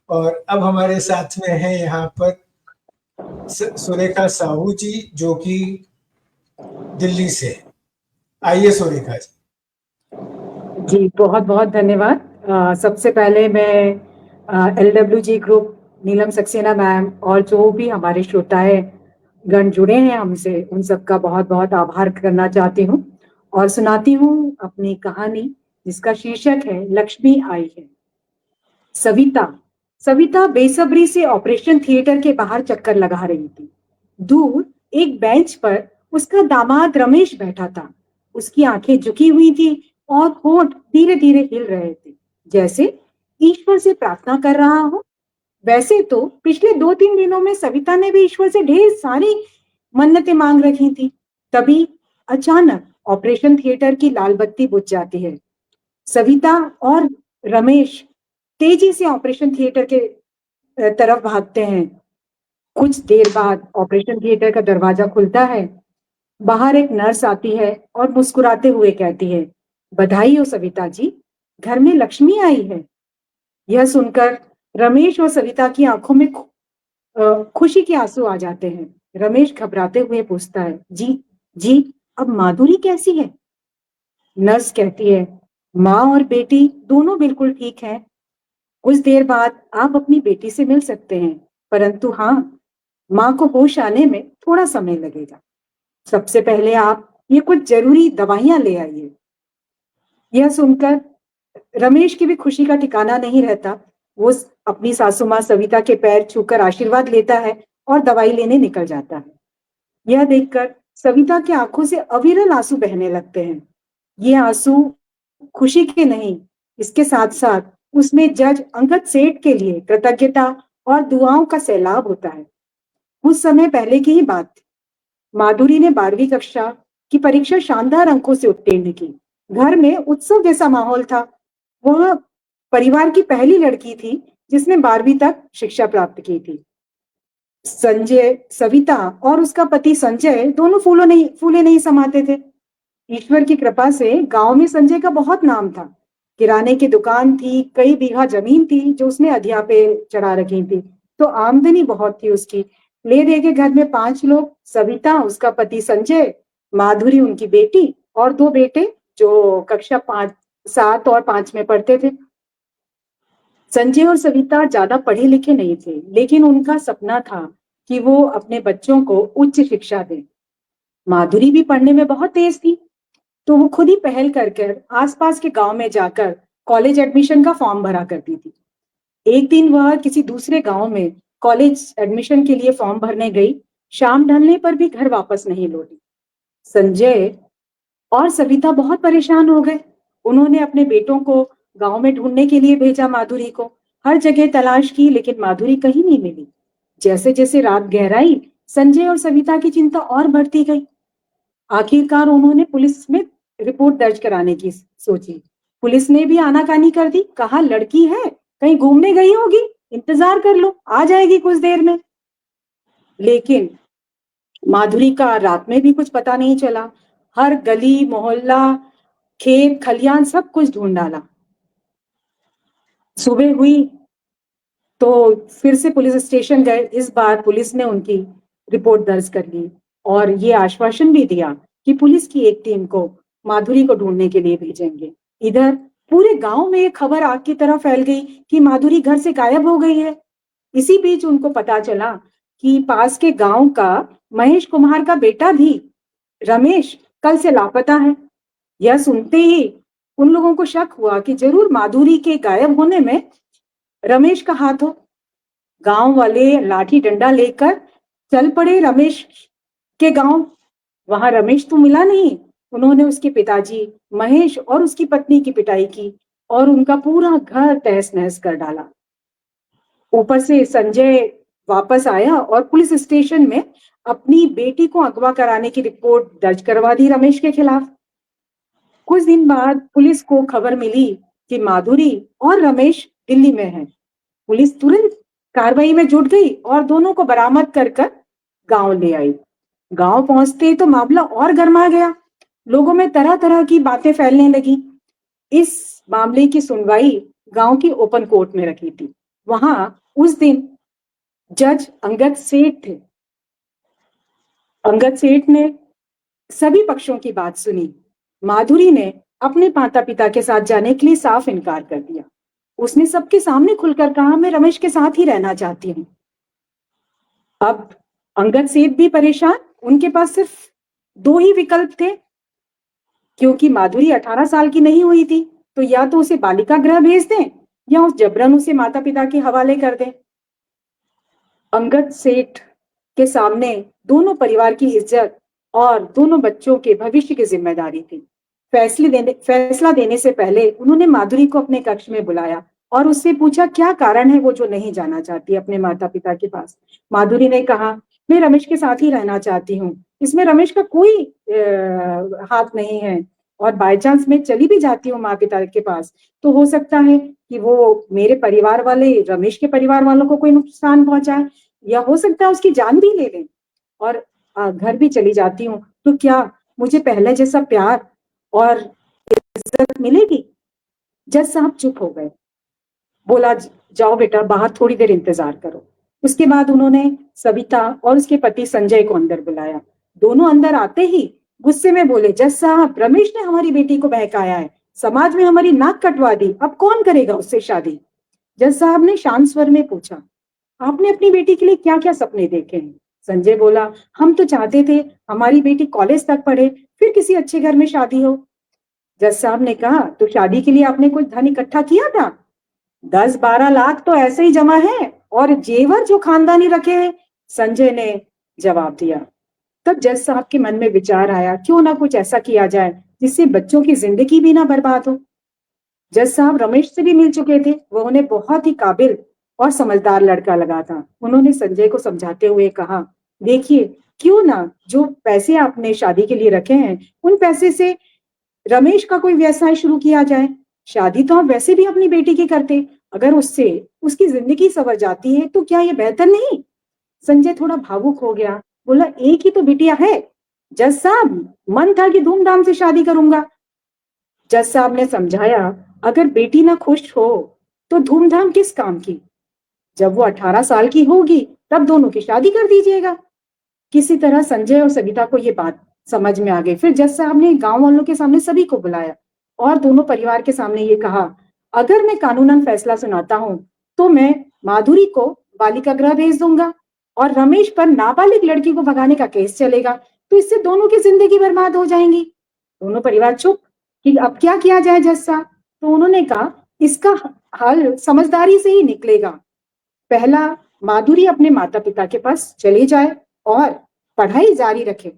और अब हमारे साथ में है यहाँ पर सुरेखा साहू जी, जो कि दिल्ली से। आइए सुरेखा जी। जी बहुत बहुत धन्यवाद। सबसे पहले मैं LWG ग्रुप, नीलम सक्सेना मैम और जो भी हमारे श्रोताएं गण जुड़े हैं हमसे, उन सबका बहुत बहुत आभार करना चाहती हूँ और सुनाती हूँ अपनी कहानी, जिसका शीर्षक है लक्ष्मी आई है। सविता बेसब्री से ऑपरेशन थिएटर के बाहर चक्कर लगा रही थी। दूर एक बेंच पर उसका दामाद रमेश बैठा था। उसकी आंखें झुकी हुई थी और होंठ धीरे धीरे हिल रहे थे, जैसे ईश्वर से प्रार्थना कर रहा हो। वैसे तो पिछले 2-3 दिनों में सविता ने भी ईश्वर से ढेर सारी मन्नतें मांग रखी थी। तभी अचानक ऑपरेशन थिएटर की लाल बत्ती बुझ जाती है। सविता और रमेश तेजी से ऑपरेशन थिएटर के तरफ भागते हैं। कुछ देर बाद ऑपरेशन थिएटर का दरवाजा खुलता है। बाहर एक नर्स आती है और मुस्कुराते हुए कहती है, बधाई हो सविता जी, घर में लक्ष्मी आई है। यह सुनकर रमेश और सविता की आंखों में खुशी के आंसू आ जाते हैं। रमेश घबराते हुए पूछता है, जी अब माधुरी कैसी है? नर्स कहती है, माँ और बेटी दोनों बिल्कुल ठीक हैं। कुछ देर बाद आप अपनी बेटी से मिल सकते हैं, परंतु हाँ, माँ को होश आने में थोड़ा समय लगेगा। सबसे पहले आप ये कुछ जरूरी दवाइयां ले आइए। यह सुनकर रमेश की भी खुशी का ठिकाना नहीं रहता। वो अपनी सासू माँ सविता के पैर छूकर आशीर्वाद लेता है और दवाई लेने निकल जाता है। यह देखकर सविता की आंखों से अविरल आंसू बहने लगते हैं। ये आंसू खुशी के नहीं, इसके साथ साथ उसमें जज अंगद सेठ के लिए कृतज्ञता और दुआओं का सैलाब होता है। कुछ समय पहले की ही बात थी। माधुरी ने 12वीं कक्षा की परीक्षा शानदार अंकों से उत्तीर्ण की। घर में उत्सव जैसा माहौल था। वह परिवार की पहली लड़की थी जिसने 12वीं तक शिक्षा प्राप्त की थी। सविता और उसका पति संजय दोनों फूले नहीं समाते थे। ईश्वर की कृपा से गांव में संजय का बहुत नाम था। किराने की दुकान थी, कई बीघा जमीन थी जो उसने अधिया पे चढ़ा रखी थी, तो आमदनी बहुत थी उसकी। ले दे के घर में 5 लोग, सविता, उसका पति संजय, माधुरी उनकी बेटी और 2 बेटे जो कक्षा 5, 7 और 5 में पढ़ते थे। संजय और सविता ज्यादा पढ़े लिखे नहीं थे, लेकिन उनका सपना था कि वो अपने बच्चों को उच्च शिक्षा दें। माधुरी भी पढ़ने में बहुत तेज थी, तो वो खुद ही पहल कर आसपास के गांव में जाकर कॉलेज एडमिशन का फॉर्म भरा करती थी। एक दिन वह किसी दूसरे गांव में कॉलेज एडमिशन के लिए फॉर्म भरने गई। शाम ढलने पर भी घर वापस नहीं लौटी। संजय और सविता बहुत परेशान हो गए। उन्होंने अपने बेटों को गांव में ढूंढने के लिए भेजा माधुरी को। हर जगह तलाश की, लेकिन माधुरी कहीं नहीं मिली। जैसे जैसे रात गहराई, संजय और सविता की चिंता और बढ़ती गई। आखिरकार उन्होंने पुलिस में रिपोर्ट दर्ज कराने की सोची। पुलिस ने भी आनाकानी कर दी, कहा लड़की है, कहीं घूमने गई होगी, इंतजार कर लो, आ जाएगी कुछ देर में। लेकिन माधुरी का रात में भी कुछ पता नहीं चला। हर गली मोहल्ला, खेत खलियान सब कुछ ढूंढ डाला। सुबह हुई तो फिर से पुलिस स्टेशन गए। इस बार पुलिस ने उनकी रिपोर्ट दर्ज कर ली और ये आश्वासन भी दिया कि पुलिस की एक टीम को माधुरी को ढूंढने के लिए भेजेंगे। इधर पूरे गांव में एक खबर आग की तरह फैल गई कि माधुरी घर से गायब हो गई है। इसी बीच उनको पता चला कि पास के गांव का महेश कुमार का बेटा भी रमेश कल से लापता है। यह सुनते ही उन लोगों को शक हुआ कि जरूर माधुरी के गायब होने में रमेश का हाथ हो। गांव वाले लाठी डंडा लेकर चल पड़े रमेश के गांव। वहां रमेश तो मिला नहीं। उन्होंने उसके पिताजी महेश और उसकी पत्नी की पिटाई की और उनका पूरा घर तहस नहस कर डाला। ऊपर से संजय वापस आया और पुलिस स्टेशन में अपनी बेटी को अगवा कराने की रिपोर्ट दर्ज करवा दी रमेश के खिलाफ। कुछ दिन बाद पुलिस को खबर मिली कि माधुरी और रमेश दिल्ली में हैं। पुलिस तुरंत कार्रवाई में जुट गई और दोनों को बरामद कर गांव ले आई। गांव पहुंचते तो मामला और गर्मा गया। लोगों में तरह तरह की बातें फैलने लगी। इस मामले की सुनवाई गांव की ओपन कोर्ट में रखी थी। वहां उस दिन जज अंगद सेठ थे। अंगद सेठ ने सभी पक्षों की बात सुनी। माधुरी ने अपने माता पिता के साथ जाने के लिए साफ इनकार कर दिया। उसने सबके सामने खुलकर कहा, मैं रमेश के साथ ही रहना चाहती हूँ। अब अंगद सेठ भी परेशान। उनके पास सिर्फ 2 ही विकल्प थे, क्योंकि माधुरी 18 साल की नहीं हुई थी। तो या तो उसे बालिका गृह भेज दें या उस जबरन उसे माता पिता के हवाले कर दें। अंगद सेठ के सामने दोनों परिवार की इज्जत और दोनों बच्चों के भविष्य की जिम्मेदारी थी। फैसला देने से पहले उन्होंने माधुरी को अपने कक्ष में बुलाया और उससे पूछा क्या कारण है वो जो नहीं जाना चाहती अपने माता पिता के पास। माधुरी ने कहा, मैं रमेश के साथ ही रहना चाहती हूँ। इसमें रमेश का कोई हाथ नहीं है और बाय चांस मैं चली भी जाती हूँ माँ पिता के पास तो हो सकता है कि वो मेरे परिवार वाले रमेश के परिवार वालों को कोई नुकसान पहुंचाए या हो सकता है उसकी जान भी ले लें और घर भी चली जाती हूँ तो क्या मुझे पहले जैसा प्यार और इज्जत मिलेगी? जज साहब चुप हो गए। बोला, जाओ बेटा, बाहर थोड़ी देर इंतजार करो। उसके बाद उन्होंने सविता और उसके पति संजय को अंदर बुलाया। दोनों अंदर आते ही गुस्से में बोले, जज साहब, रमेश ने हमारी बेटी को बहकाया है, समाज में हमारी नाक कटवा दी, अब कौन करेगा उससे शादी? जज साहब ने शांत स्वर में पूछा, आपने अपनी बेटी के लिए क्या क्या सपने देखे हैं? संजय बोला, हम तो चाहते थे हमारी बेटी कॉलेज तक पढ़े, फिर किसी अच्छे घर में शादी हो। जज साहब ने कहा, तो शादी के लिए आपने कुछ धन इकट्ठा किया था? 10-12 लाख तो ऐसे ही जमा है और जेवर जो खानदानी रखे हैं, संजय ने जवाब दिया। तब जज साहब के मन में विचार आया, क्यों ना कुछ ऐसा किया जाए जिससे बच्चों की जिंदगी भी ना बर्बाद हो। जज साहब रमेश से भी मिल चुके थे। वह उन्हें बहुत ही काबिल और समझदार लड़का लगा था। उन्होंने संजय को समझाते हुए कहा, देखिए, क्यों ना जो पैसे आपने शादी के लिए रखे हैं उन पैसे से रमेश का कोई व्यवसाय शुरू किया जाए। शादी तो आप वैसे भी अपनी बेटी की करते, अगर उससे उसकी जिंदगी संवर जाती है तो क्या ये बेहतर नहीं? संजय थोड़ा भावुक हो गया। बोला, एक ही तो बिटिया है जज साहब, मन था कि धूमधाम से शादी करूंगा। जज साहब ने समझाया, अगर बेटी ना खुश हो तो धूमधाम किस काम की? जब वो 18 साल की होगी तब दोनों की शादी कर दीजिएगा। किसी तरह संजय और सविता को ये बात समझ में आ गई। फिर जज साहब ने गांव वालों के सामने सभी को बुलाया और दोनों परिवार के सामने ये कहा, अगर मैं कानूनन फैसला सुनाता हूं तो मैं माधुरी को बालिका गृह भेज दूंगा और रमेश पर नाबालिग लड़की को भगाने का केस चलेगा, तो इससे दोनों की जिंदगी बर्बाद हो जाएंगी। दोनों परिवार चुप कि अब क्या किया जाए जज साहब। तो उन्होंने कहा, इसका हल समझदारी से ही निकलेगा। पहला, माधुरी अपने माता पिता के पास चली जाए और पढ़ाई जारी रखे।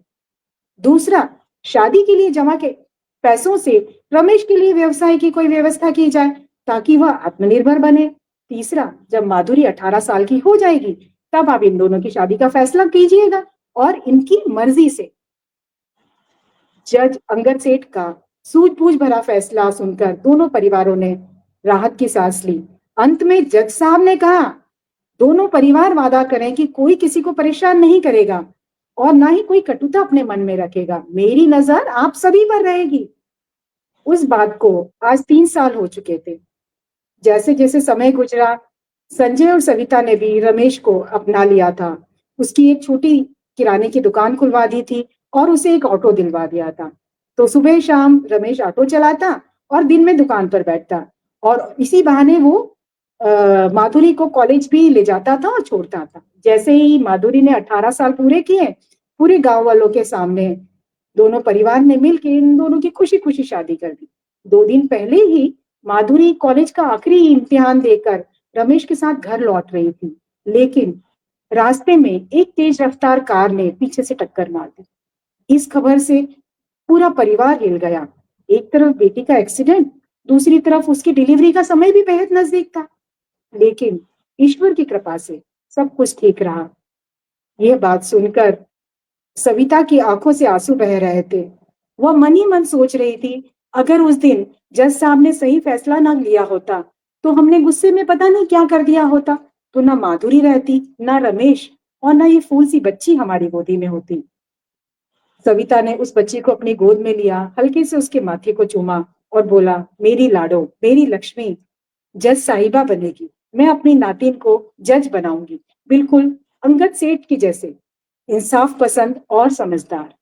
दूसरा, शादी के लिए जमा के पैसों से रमेश के लिए व्यवसाय की कोई व्यवस्था की जाए ताकि वह आत्मनिर्भर बने। तीसरा, जब माधुरी 18 साल की हो जाएगी तब आप इन दोनों की शादी का फैसला कीजिएगा और इनकी मर्जी से। जज अंगद सेठ का सूझबूझ भरा फैसला सुनकर दोनों परिवारों ने राहत की सांस ली। अंत में जज साहब ने कहा, दोनों परिवार वादा करें कि कोई किसी को परेशान नहीं करेगा और ना ही कोई कटुता अपने मन में रखेगा। मेरी नजर आप सभी पर रहेगी। उस बात को आज 3 साल हो चुके थे। जैसे जैसे समय गुजरा, संजय और सविता ने भी रमेश को अपना लिया था। उसकी एक छोटी किराने की दुकान खुलवा दी थी और उसे एक ऑटो दिलवा दिया था। तो सुबह शाम रमेश ऑटो चलाता और दिन में दुकान पर बैठता और इसी बहाने वो माधुरी को कॉलेज भी ले जाता था और छोड़ता था। जैसे ही माधुरी ने 18 साल पूरे किए, पूरे गांव वालों के सामने दोनों परिवार ने मिलकर इन दोनों की खुशी खुशी शादी कर दी। 2 दिन पहले ही माधुरी कॉलेज का आखिरी इम्तिहान देकर रमेश के साथ घर लौट रही थी, लेकिन रास्ते में एक तेज रफ्तार कार ने पीछे से टक्कर मार दी। इस खबर से पूरा परिवार हिल गया। एक तरफ बेटी का एक्सीडेंट, दूसरी तरफ उसकी डिलीवरी का समय भी बेहद नजदीक था। लेकिन ईश्वर की कृपा से सब कुछ ठीक रहा। यह बात सुनकर सविता की आंखों से आंसू बह रहे थे। वह मन ही मन सोच रही थी, अगर उस दिन जज साहब ने सही फैसला ना लिया होता तो हमने गुस्से में पता नहीं क्या कर दिया होता, तो ना माधुरी रहती, ना रमेश और ना ये फूल सी बच्ची हमारी गोदी में होती। सविता ने उस बच्ची को अपनी गोद में लिया, हल्के से उसके माथे को चूमा और बोला, मेरी लाडो, मेरी लक्ष्मी जज साहिबा बनेगी। मैं अपनी नातिन को जज बनाऊंगी, बिल्कुल अंगद सेठ की जैसे, इंसाफ पसंद और समझदार।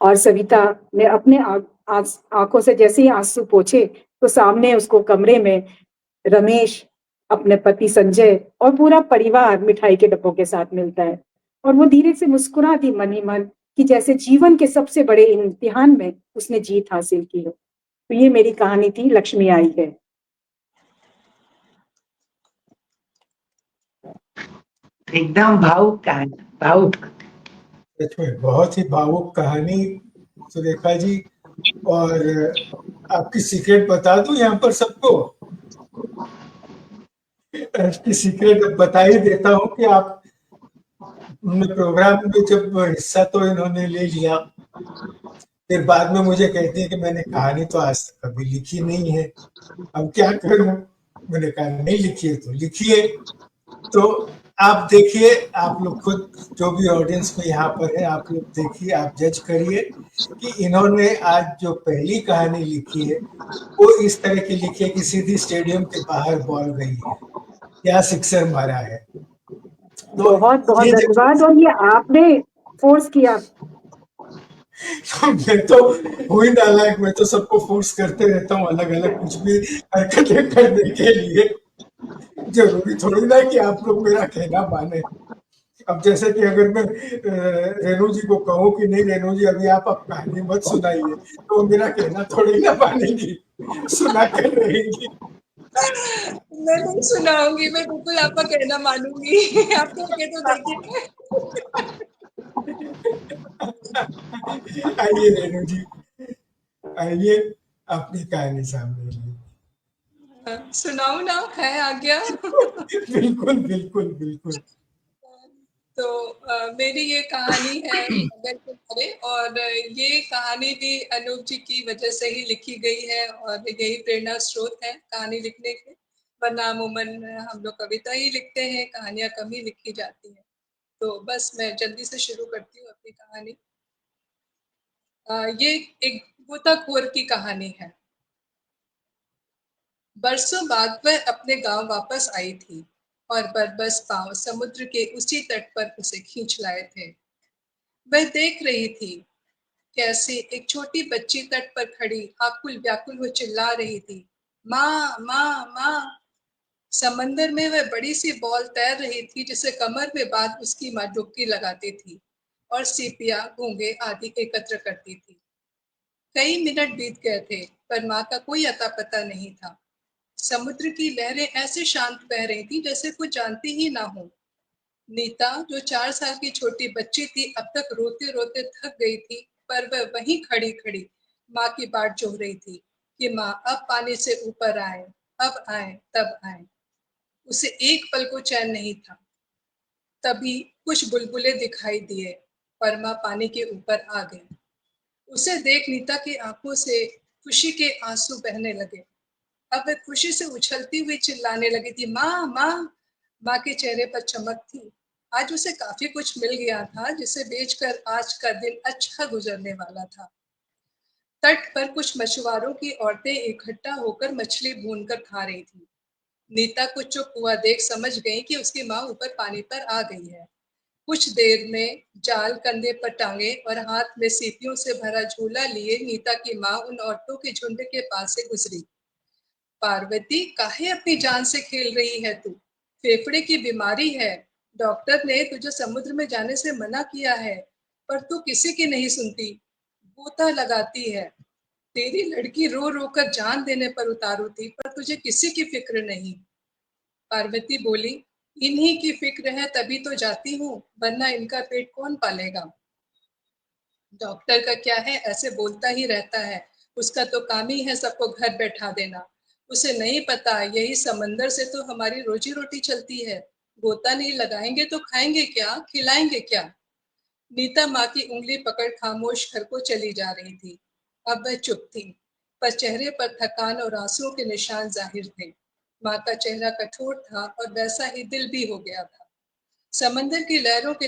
और सविता ने अपने आंखों से जैसे ही आंसू पोंछे तो सामने उसको कमरे में रमेश, अपने पति संजय और पूरा परिवार मिठाई के डब्बों के साथ मिलता है और वो धीरे से मुस्कुराती मन ही मन कि जैसे जीवन के सबसे बड़े इम्तिहान में उसने जीत हासिल की हो। तो ये मेरी कहानी थी, लक्ष्मी आई है। एकदम भावुक कहानी, भावुक। सच में बहुत ही भावुक कहानी सुरेखा जी। और आपकी सीक्रेट बता दूं यहाँ पर सबको, आपकी सीक्रेट बता ही देता हूँ कि आप प्रोग्राम में जब हिस्सा तो इन्होंने ले लिया, फिर बाद में मुझे कहती है कि मैंने कहानी तो आज तक कभी लिखी नहीं है, अब क्या करूं। मैंने कहा नहीं लिखी है तो लिखिए। तो आप देखिए, आप लोग खुद जो भी ऑडियंस में यहाँ पर है, आप लोग देखिए, आप जज करिए कि इन्होंने आज जो पहली कहानी लिखी है वो इस तरह की लिखी है कि सीधी स्टेडियम के बाहर बॉल गई है, क्या सिक्सर मारा है। तो बहुत बहुत ये धन्यवाद। और ये आपने फोर्स किया। मैं तो हुई नालायक, मैं तो सबको फोर्स करते रहता हूँ अलग अलग कुछ भी हरकतें करने के लिए। जरूरी थोड़ी ना कि आप लोग मेरा कहना माने। अब जैसे कि अगर मैं रेणु जी को कहूँ कि नहीं रेणु जी अभी आप कहानी मत सुनाइए, तो मेरा कहना थोड़ी ना मानेगी, सुना कर रहेंगी। मैं नहीं सुनाऊंगी, मैं बिल्कुल आपका कहना मानूंगी। आप कह तो देखिए। आइए रेणु जी, आइए, अपनी कहानी सामने लाइए। सुनाऊ ना, है आज्ञा। बिल्कुल बिल्कुल बिल्कुल। तो मेरी ये कहानी है मगर के बारे, और ये कहानी भी अनूप जी की वजह से ही लिखी गई है और यही प्रेरणा स्रोत है कहानी लिखने के। वरना अमूमन हम लोग कविता ही लिखते हैं, कहानियां कम ही लिखी जाती हैं। तो बस मैं जल्दी से शुरू करती हूँ अपनी कहानी। ये एक गोताखोर की कहानी है। बरसों बाद वह अपने गांव वापस आई थी। और बरबस पांव समुद्र के उसी तट पर उसे खींच लाए थे। वह देख रही थी कैसे एक छोटी बच्ची तट पर खड़ी आकुल व्याकुल वो चिल्ला रही थी, माँ माँ माँ। समंदर में वह बड़ी सी बॉल तैर रही थी जिसे कमर में बांध उसकी माँ डुबकी लगाती थी और सीपियां घोंगे आदि एकत्र करती थी। कई मिनट बीत गए थे पर माँ का कोई अता पता नहीं था। समुद्र की लहरें ऐसे शांत बह रही थी जैसे कुछ जानती ही ना हो। नीता जो 4 साल की छोटी बच्ची थी अब तक रोते रोते थक गई थी, पर वह वहीं खड़ी खड़ी माँ की बाट जोह रही थी कि माँ अब पानी से ऊपर आए, अब आए तब आए। उसे एक पल को चैन नहीं था। तभी कुछ बुलबुले दिखाई दिए और माँ पानी के ऊपर आ गई। उसे देख नीता की आंखों से खुशी के आंसू बहने लगे। अब वह खुशी से उछलती हुई चिल्लाने लगी थी, माँ माँ। माँ के चेहरे पर चमक थी। आज उसे काफी कुछ मिल गया था जिसे बेचकर आज का दिन अच्छा गुजरने वाला था। तट पर कुछ मछुआरों की औरतें इकट्ठा होकर मछली भूनकर खा रही थी। नीता को चुप हुआ देख समझ गई कि उसकी माँ ऊपर पानी पर आ गई है। कुछ देर में जाल कंधे पर टांगे और हाथ में सीपियों से भरा झोला लिए नीता की माँ उन औरतों के झुंड के पास से गुजरी। पार्वती, काहे अपनी जान से खेल रही है तू? फेफड़े की बीमारी है। डॉक्टर ने तुझे समुद्र में जाने से मना किया है, पर तू किसी की नहीं सुनती, गोता लगाती है। तेरी लड़की रो रो कर जान देने पर उतारू थी, पर तुझे किसी की फिक्र नहीं। पार्वती बोली, इन्हीं की फिक्र है तभी तो जाती हूँ, वरना इनका पेट कौन पालेगा। डॉक्टर का क्या है, ऐसे बोलता ही रहता है। उसका तो काम ही है सबको घर बैठा देना। उसे नहीं पता यही समंदर से तो हमारी रोजी रोटी चलती है। गोता नहीं लगाएंगे तो खाएंगे क्या, खिलाएंगे क्या। नीता माँ की उंगली पकड़ खामोश घर को चली जा रही थी। अब वह चुप थी, पर चेहरे पर थकान और आंसुओं के निशान जाहिर थे। माँ का चेहरा कठोर था और वैसा ही दिल भी हो गया था। समंदर की लहरों के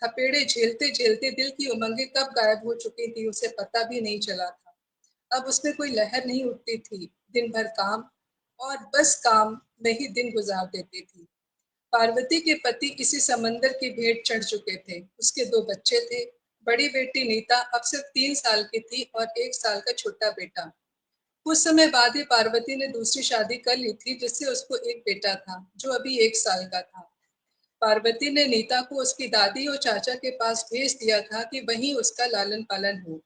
थपेड़े झेलते झेलते दिल की उमंगें कब गायब हो चुकी थी उसे पता भी नहीं चला था। अब उसमें कोई लहर नहीं उठती थी। दिन भर काम और बस काम में ही दिन गुजार देती थी। पार्वती के पति किसी समंदर की भेंट चढ़ चुके थे। उसके 2 बच्चे थे। बड़ी बेटी नीता अब सिर्फ 3 साल की थी और 1 साल का छोटा बेटा। कुछ समय बाद ही पार्वती ने दूसरी शादी कर ली थी जिससे उसको एक बेटा था जो अभी 1 साल का था। पार्वती ने नीता को उसकी दादी और चाचा के पास भेज दिया था कि वहीं उसका लालन पालन हो।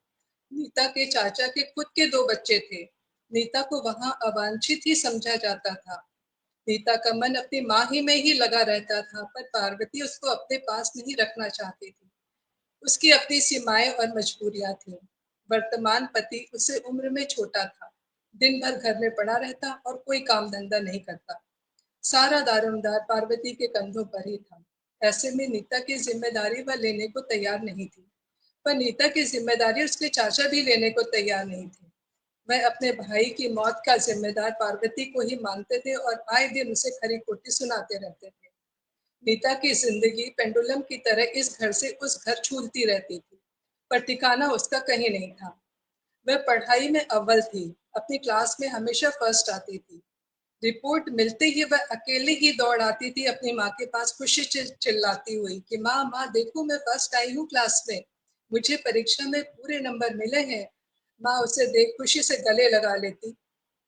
नीता के चाचा के खुद के 2 बच्चे थे। नीता को वहां अवांछित ही समझा जाता था। नीता का मन अपनी माँ ही में ही लगा रहता था, पर पार्वती उसको अपने पास नहीं रखना चाहती थी। उसकी अपनी सीमाएं और मजबूरियां थीं। वर्तमान पति उससे उम्र में छोटा था। दिन भर घर में पड़ा रहता और कोई काम धंधा नहीं करता। सारा दारोमदार पार्वती के कंधों पर ही था। ऐसे में नीता की जिम्मेदारी वह लेने को तैयार नहीं थी, पर नीता की जिम्मेदारी उसके चाचा भी लेने को तैयार नहीं थे। वह अपने भाई की मौत का जिम्मेदार पार्वती को ही मानते थे और आए दिन उसे खरी खोटी सुनाते रहते थे। नीता की जिंदगी पेंडुलम की तरह इस घर से उस घर छूलती रहती थी, पर ठिकाना उसका कहीं नहीं था। वह पढ़ाई में अव्वल थी, अपनी क्लास में हमेशा फर्स्ट आती थी। रिपोर्ट मिलते ही वह अकेले ही दौड़ आती थी अपनी माँ के पास खुशी से चिल्लाती हुई कि माँ माँ देखो मैं फर्स्ट आई हूँ क्लास में, मुझे परीक्षा में पूरे नंबर मिले हैं। माँ उसे देख खुशी से गले लगा लेती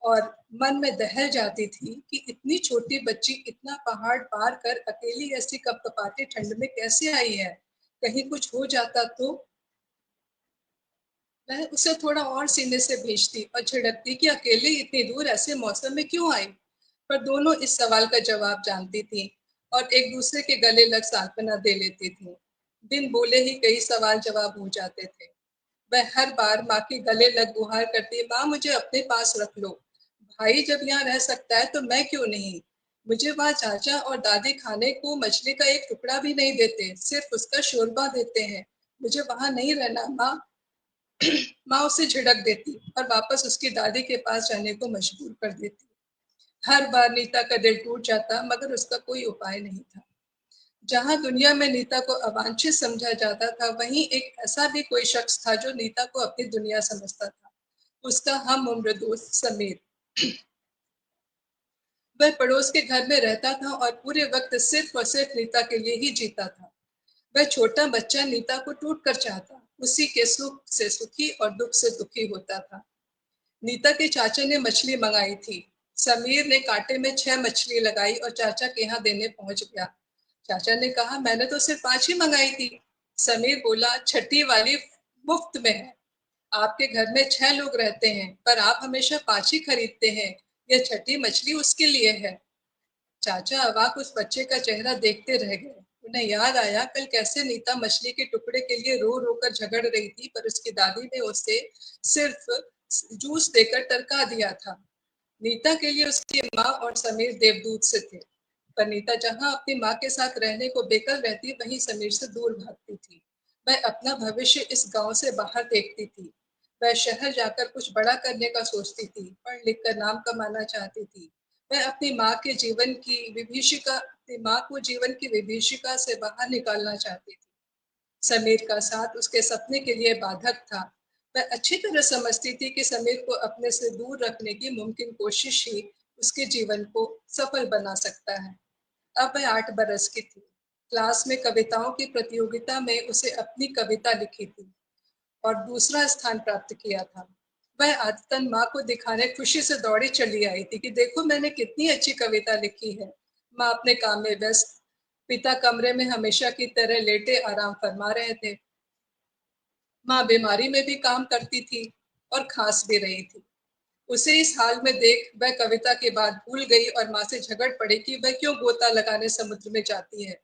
और मन में दहल जाती थी कि इतनी छोटी बच्ची इतना पहाड़ पार कर अकेली ऐसी कपकपाती ठंड में कैसे आई है, कहीं कुछ हो जाता तो। वह उसे थोड़ा और सीने से भेजती और झिड़कती कि अकेले इतनी दूर ऐसे मौसम में क्यों आई। पर दोनों इस सवाल का जवाब जानती थी और एक दूसरे के गले लग सांत्वना दे लेती थी। बिन बोले ही कई सवाल जवाब हो जाते थे। वह हर बार माँ के गले लग गुहार करती, माँ मुझे अपने पास रख लो। भाई जब यहाँ रह सकता है तो मैं क्यों नहीं। मुझे वहाँ चाचा और दादी खाने को मछली का एक टुकड़ा भी नहीं देते, सिर्फ उसका शोरबा देते हैं। मुझे वहाँ नहीं रहना माँ। माँ उसे झिड़क देती और वापस उसकी दादी के पास जाने को मजबूर कर देती। हर बार नीता का दिल टूट जाता, मगर उसका कोई उपाय नहीं था। जहाँ दुनिया में नीता को अवांछित समझा जाता था, वहीं एक ऐसा भी कोई शख्स था जो नीता को अपनी दुनिया समझता था। उसका हम उम्र दोस्त समीर। वह पड़ोस के घर में रहता था और पूरे वक्त सिर्फ और सिर्फ नीता के लिए ही जीता था। वह छोटा बच्चा नीता को टूट कर चाहता, उसी के सुख से सुखी और दुख से दुखी होता था। नीता के चाचा ने मछली मंगाई थी। समीर ने कांटे में 6 मछली लगाई और चाचा के यहाँ देने पहुंच गया। चाचा ने कहा, मैंने तो सिर्फ 5 ही मंगाई थी। समीर बोला, छठी वाली मुफ्त में है। आपके घर में 6 लोग रहते हैं, पर आप हमेशा 5 ही खरीदते हैं। यह छठी मछली उसके लिए है। चाचा अवाक उस बच्चे का चेहरा देखते रह गए। उन्हें याद आया कल कैसे नीता मछली के टुकड़े के लिए रो रो कर झगड़ रही थी, पर उसकी दादी ने उसे सिर्फ जूस देकर टरका दिया था। नीता के लिए उसकी माँ और समीर देवदूत से थे, पर नीता जहाँ अपनी माँ के साथ रहने को बेकल रहती, वहीं समीर से दूर भागती थी। वह अपना भविष्य इस गांव से बाहर देखती थी। वह शहर जाकर कुछ बड़ा करने का सोचती थी, पढ़ लिख कर नाम कमाना चाहती थी। वह अपनी माँ को जीवन की विभीषिका से बाहर निकालना चाहती थी। समीर का साथ उसके सपने के लिए बाधक था। वह अच्छी तरह समझती थी कि समीर को अपने से दूर रखने की मुमकिन कोशिश ही उसके जीवन को सफल बना सकता है। अब वह 8 बरस की थी। क्लास में कविताओं की प्रतियोगिता में उसे अपनी कविता लिखी थी और दूसरा स्थान प्राप्त किया था। वह आदतन माँ को दिखाने खुशी से दौड़ी चली आई थी कि देखो मैंने कितनी अच्छी कविता लिखी है। माँ अपने काम में व्यस्त, पिता कमरे में हमेशा की तरह लेटे आराम फरमा रहे थे। माँ बीमारी में भी काम करती थी और खांस भी रही थी। उसे इस हाल में देख वह कविता के बाद भूल गई और माँ से झगड़ पड़ी कि वह क्यों गोता लगाने समुद्र में जाती है।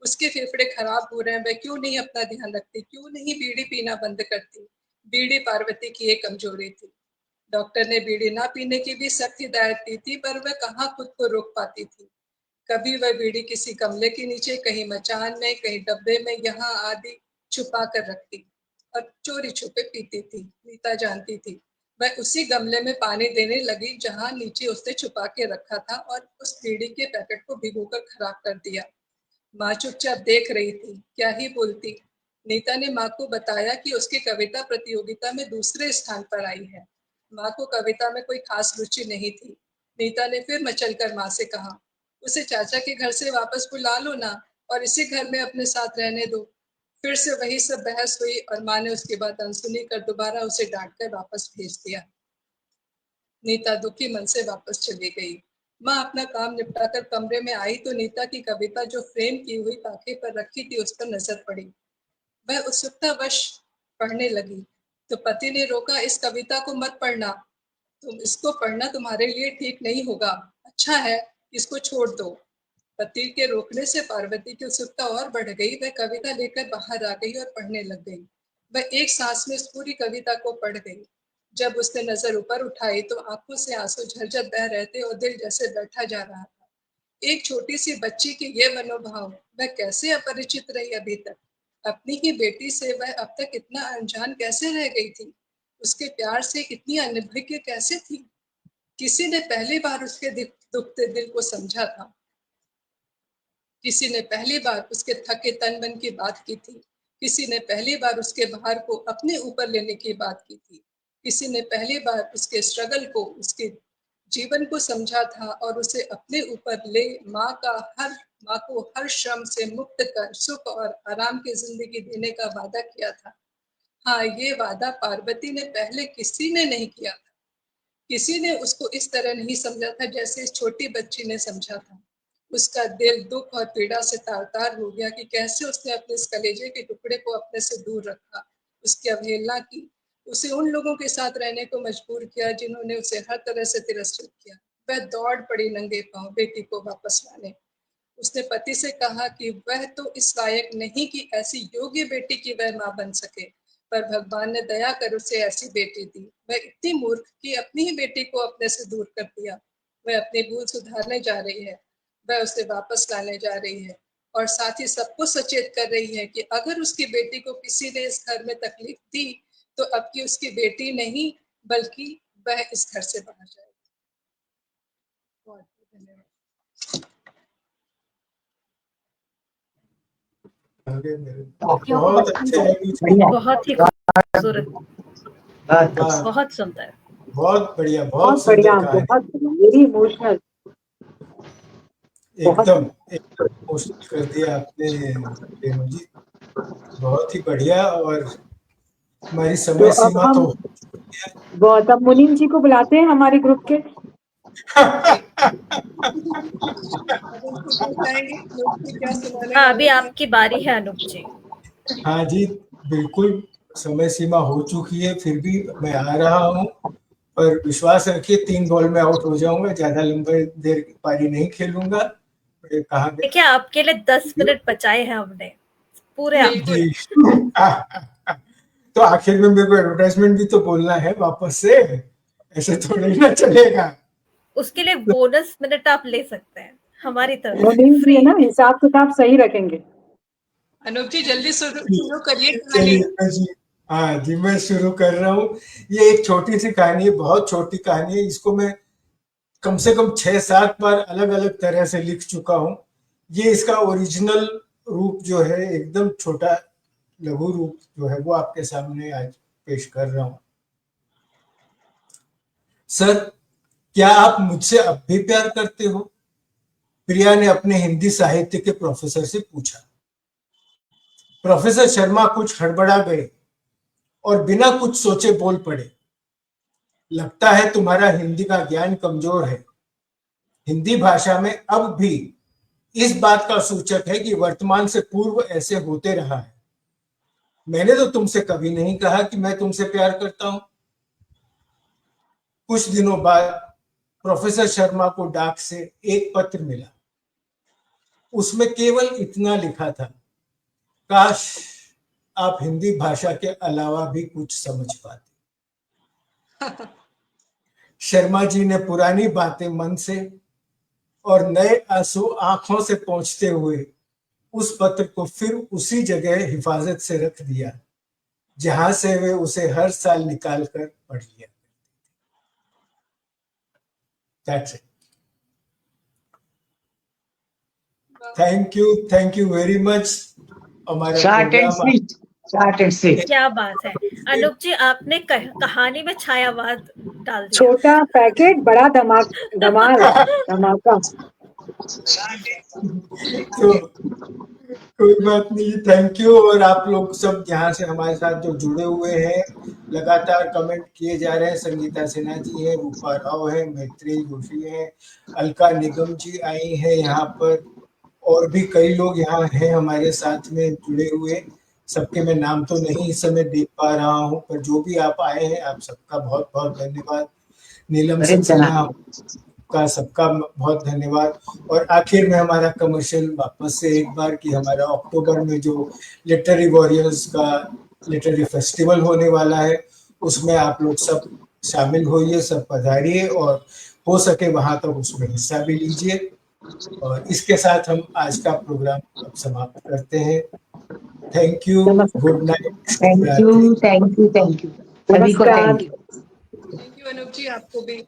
उसके फेफड़े खराब हो रहे हैं, वह क्यों नहीं अपना ध्यान रखती, क्यों नहीं बीड़ी पीना बंद करती। बीड़ी पार्वती की एक कमजोरी थी। डॉक्टर ने बीड़ी ना पीने की भी सख्त हिदायत दी थी, पर वह कहाँ खुद को रोक पाती थी। कभी वह बीड़ी किसी गमले के नीचे, कहीं मचान में, कहीं डब्बे में, यहाँ आदि छुपा कर रखती और चोरी छुपे पीती थी। नीता जानती थी। वह उसी गमले में पानी देने लगी जहाँ नीचे उसने छुपा के रखा था और उस बीड़ी के पैकेट को भिगोकर खराब कर दिया। माँ चुपचाप देख रही थी, क्या ही बोलती। नीता ने माँ को बताया कि उसकी कविता प्रतियोगिता में दूसरे स्थान पर आई है। माँ को कविता में कोई खास रुचि नहीं थी। नीता ने फिर मचलकर माँ से कहा, उसे चाचा के घर से वापस बुला लो ना और इसी घर में अपने साथ रहने दो। फिर से वही सब बहस हुई और माँ ने उसकी बात अनसुनी कर दोबारा उसे डांट कर वापस भेज दिया। नीता दुखी मन से वापस चली गई। माँ अपना काम निपटाकर कमरे में आई तो नीता की कविता जो फ्रेम की हुई ताखे पर रखी थी उस पर नजर पड़ी। वह उत्सुकतावश पढ़ने लगी तो पति ने रोका, इस कविता को मत पढ़ना, तुम इसको पढ़ना तुम्हारे लिए ठीक नहीं होगा, अच्छा है इसको छोड़ दो। पति के रोकने से पार्वती की उत्सुकता और बढ़ गई। वह कविता लेकर बाहर आ गई और पढ़ने लग गई। वह एक सांस में उस पूरी कविता को पढ़ गई। जब उसने नजर ऊपर उठाई तो आंखों से आंसू झरझर बह रहे थे और दिल जैसे बैठा जा रहा था। एक छोटी सी बच्ची के ये मनोभाव, वह कैसे अपरिचित रही अभी तक। अपनी ही बेटी से वह अब तक इतना अनजान कैसे रह गई थी। उसके प्यार से इतनी अनभिज्ञ कैसे थी। किसी ने पहली बार उसके दुखते दिल को समझा था। किसी ने पहली बार उसके थके तन मन की बात की थी। किसी ने पहली बार उसके भार को अपने ऊपर लेने की बात की थी। किसी ने पहली बार उसके स्ट्रगल को, उसके जीवन को समझा था और उसे अपने ऊपर ले माँ को हर श्रम से मुक्त कर सुख और आराम की जिंदगी देने का वादा किया था। हाँ, ये वादा पार्वती ने पहले किसी ने नहीं किया था। किसी ने उसको इस तरह नहीं समझा था जैसे इस छोटी बच्ची ने समझा था। उसका दिल दुख और पीड़ा से तार-तार हो गया कि कैसे उसने अपने इस कलेजे के टुकड़े को अपने से दूर रखा, उसकी अवहेलना की, उसे उन लोगों के साथ रहने को मजबूर किया जिन्होंने उसे हर तरह से तिरस्कृत किया। वह दौड़ पड़ी नंगे पांव बेटी को वापस लाने। उसने पति से कहा कि वह तो इस लायक नहीं कि ऐसी योग्य बेटी की वह माँ बन सके, पर भगवान ने दया कर उसे ऐसी बेटी दी। वह इतनी मूर्ख कि अपनी ही बेटी को अपने से दूर कर दिया। वह अपनी भूल सुधारने जा रही है, वह उसे वापस लाने जा रही है और साथ ही सबको सचेत कर रही है कि अगर उसकी बेटी को किसी ने इस घर में तकलीफ दी तो अब की उसकी बेटी नहीं बल्कि वह इस घर से बाहर जाएगी। बहुत धन्यवाद। बहुत अच्छे बढ़िया, बहुत ही खूबसूरत, बहुत बहुत सुंदर। बहुत बढ़िया, बहुत सुंदर बढ़िया, कहानी। बहुत वेरी इमोशनल। एकदम एकदम इमोशनल कर दिया आपने रेणु जी, बहुत ही बढ़िया। और हमारी तो समय अब सीमा हम तो गौतम मुनीम जी को बुलाते हैं हमारे ग्रुप के। अनूप जी बताएंगे अनूप जी क्या सुनाने हाँ, वाले अभी हैं? आपकी बारी है अनूप जी। हाँ जी, बिल्कुल समय सीमा हो चुकी है, फिर भी मैं आ रहा हूँ। पर विश्वास रखिए 3 बॉल में आउट हो जाऊंगा, ज्यादा लंबे देर की पारी नहीं खेलूंगा। कहाँ गए? देखिए, आपके लिए 10 मिनट बचाए हैं हमने, पूरे आपके जी। लिए। तो आखिर में मेरे को एडवर्टाइजमेंट भी तो बोलना है वापस से, ऐसे थोड़ा ही ना चलेगा। उसके लिए बोनस मिनट आप ले सकते हैं हमारी तरफ से, मुनीम जी फ्री। है ना, हिसाब किताब सही रखेंगे। अनूप जी जल्दी शुरू करिए कहानी। चलिए मैं जी, हाँ जी, मैं शुरू कर रहा हूँ। ये एक छोटी सी कहानी है, बहुत छोटी कहानी है। इसको मैं कम से कम 6-7 बार अलग अलग तरह से लिख चुका हूँ। ये इसका ओरिजिनल रूप जो है, एकदम छोटा लघु रूप जो है, वो आपके सामने आज पेश कर रहा हूँ। सर, क्या आप मुझसे अब भी प्यार करते हो? प्रिया ने अपने हिंदी साहित्य के प्रोफेसर से पूछा। प्रोफेसर शर्मा कुछ हड़बड़ा गए और बिना कुछ सोचे बोल पड़े। लगता है तुम्हारा हिंदी का ज्ञान कमजोर है। हिंदी भाषा में अब भी इस बात का सूचक है कि वर्तमान से पूर्व ऐसे होते रहा है। मैंने तो तुमसे कभी नहीं कहा कि मैं तुमसे प्यार करता हूं। कुछ दिनों बाद प्रोफेसर शर्मा को डाक से एक पत्र मिला। उसमें केवल इतना लिखा था, काश आप हिंदी भाषा के अलावा भी कुछ समझ पाते। शर्मा जी ने पुरानी बातें मन से और नए आंसू आंखों से पोंछते हुए उस पत्र को फिर उसी जगह हिफाजत से रख दिया जहां से वे उसे हर साल निकाल कर पढ़ लिया। That's it. Thank you very much. हमारा short and program sweet, short and sweet. क्या बात है अनूप जी, आपने कहानी में छायावाद डाल दिया। छोटा पैकेट बड़ा धमाल धमाका। तो कोई बात नहीं, थैंक यू। और आप लोग सब यहाँ से हमारे साथ जो जुड़े हुए हैं, लगातार कमेंट किए जा रहे हैं। संगीता सिन्हा जी हैं, रूपा राव है, मैत्री जोशी हैं, अलका निगम जी आई हैं यहाँ पर, और भी कई लोग यहाँ हैं हमारे साथ में जुड़े हुए। सबके मैं नाम तो नहीं इस समय देख पा रहा हूँ, पर जो भी आप आए हैं, आप सबका बहुत बहुत धन्यवाद। नीलम सक्सेना का सबका बहुत धन्यवाद। और आखिर में हमारा कमर्शियल वापस से एक बार कि हमारा अक्टूबर में जो लिटरेरी वॉरियर्स का लिटरेरी फेस्टिवल होने वाला है, उसमें आप लोग सब शामिल होइए, सब पधारिए और हो सके वहां तक उसमें हिस्सा भी लीजिए। और इसके साथ हम आज का प्रोग्राम अब समाप्त करते हैं। Thank you, good night, thank you, thank you, thank you सभी को, नमस्कार। Thank you. Thank you Anoop ji, आपको भी।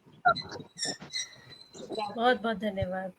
बहुत बहुत धन्यवाद।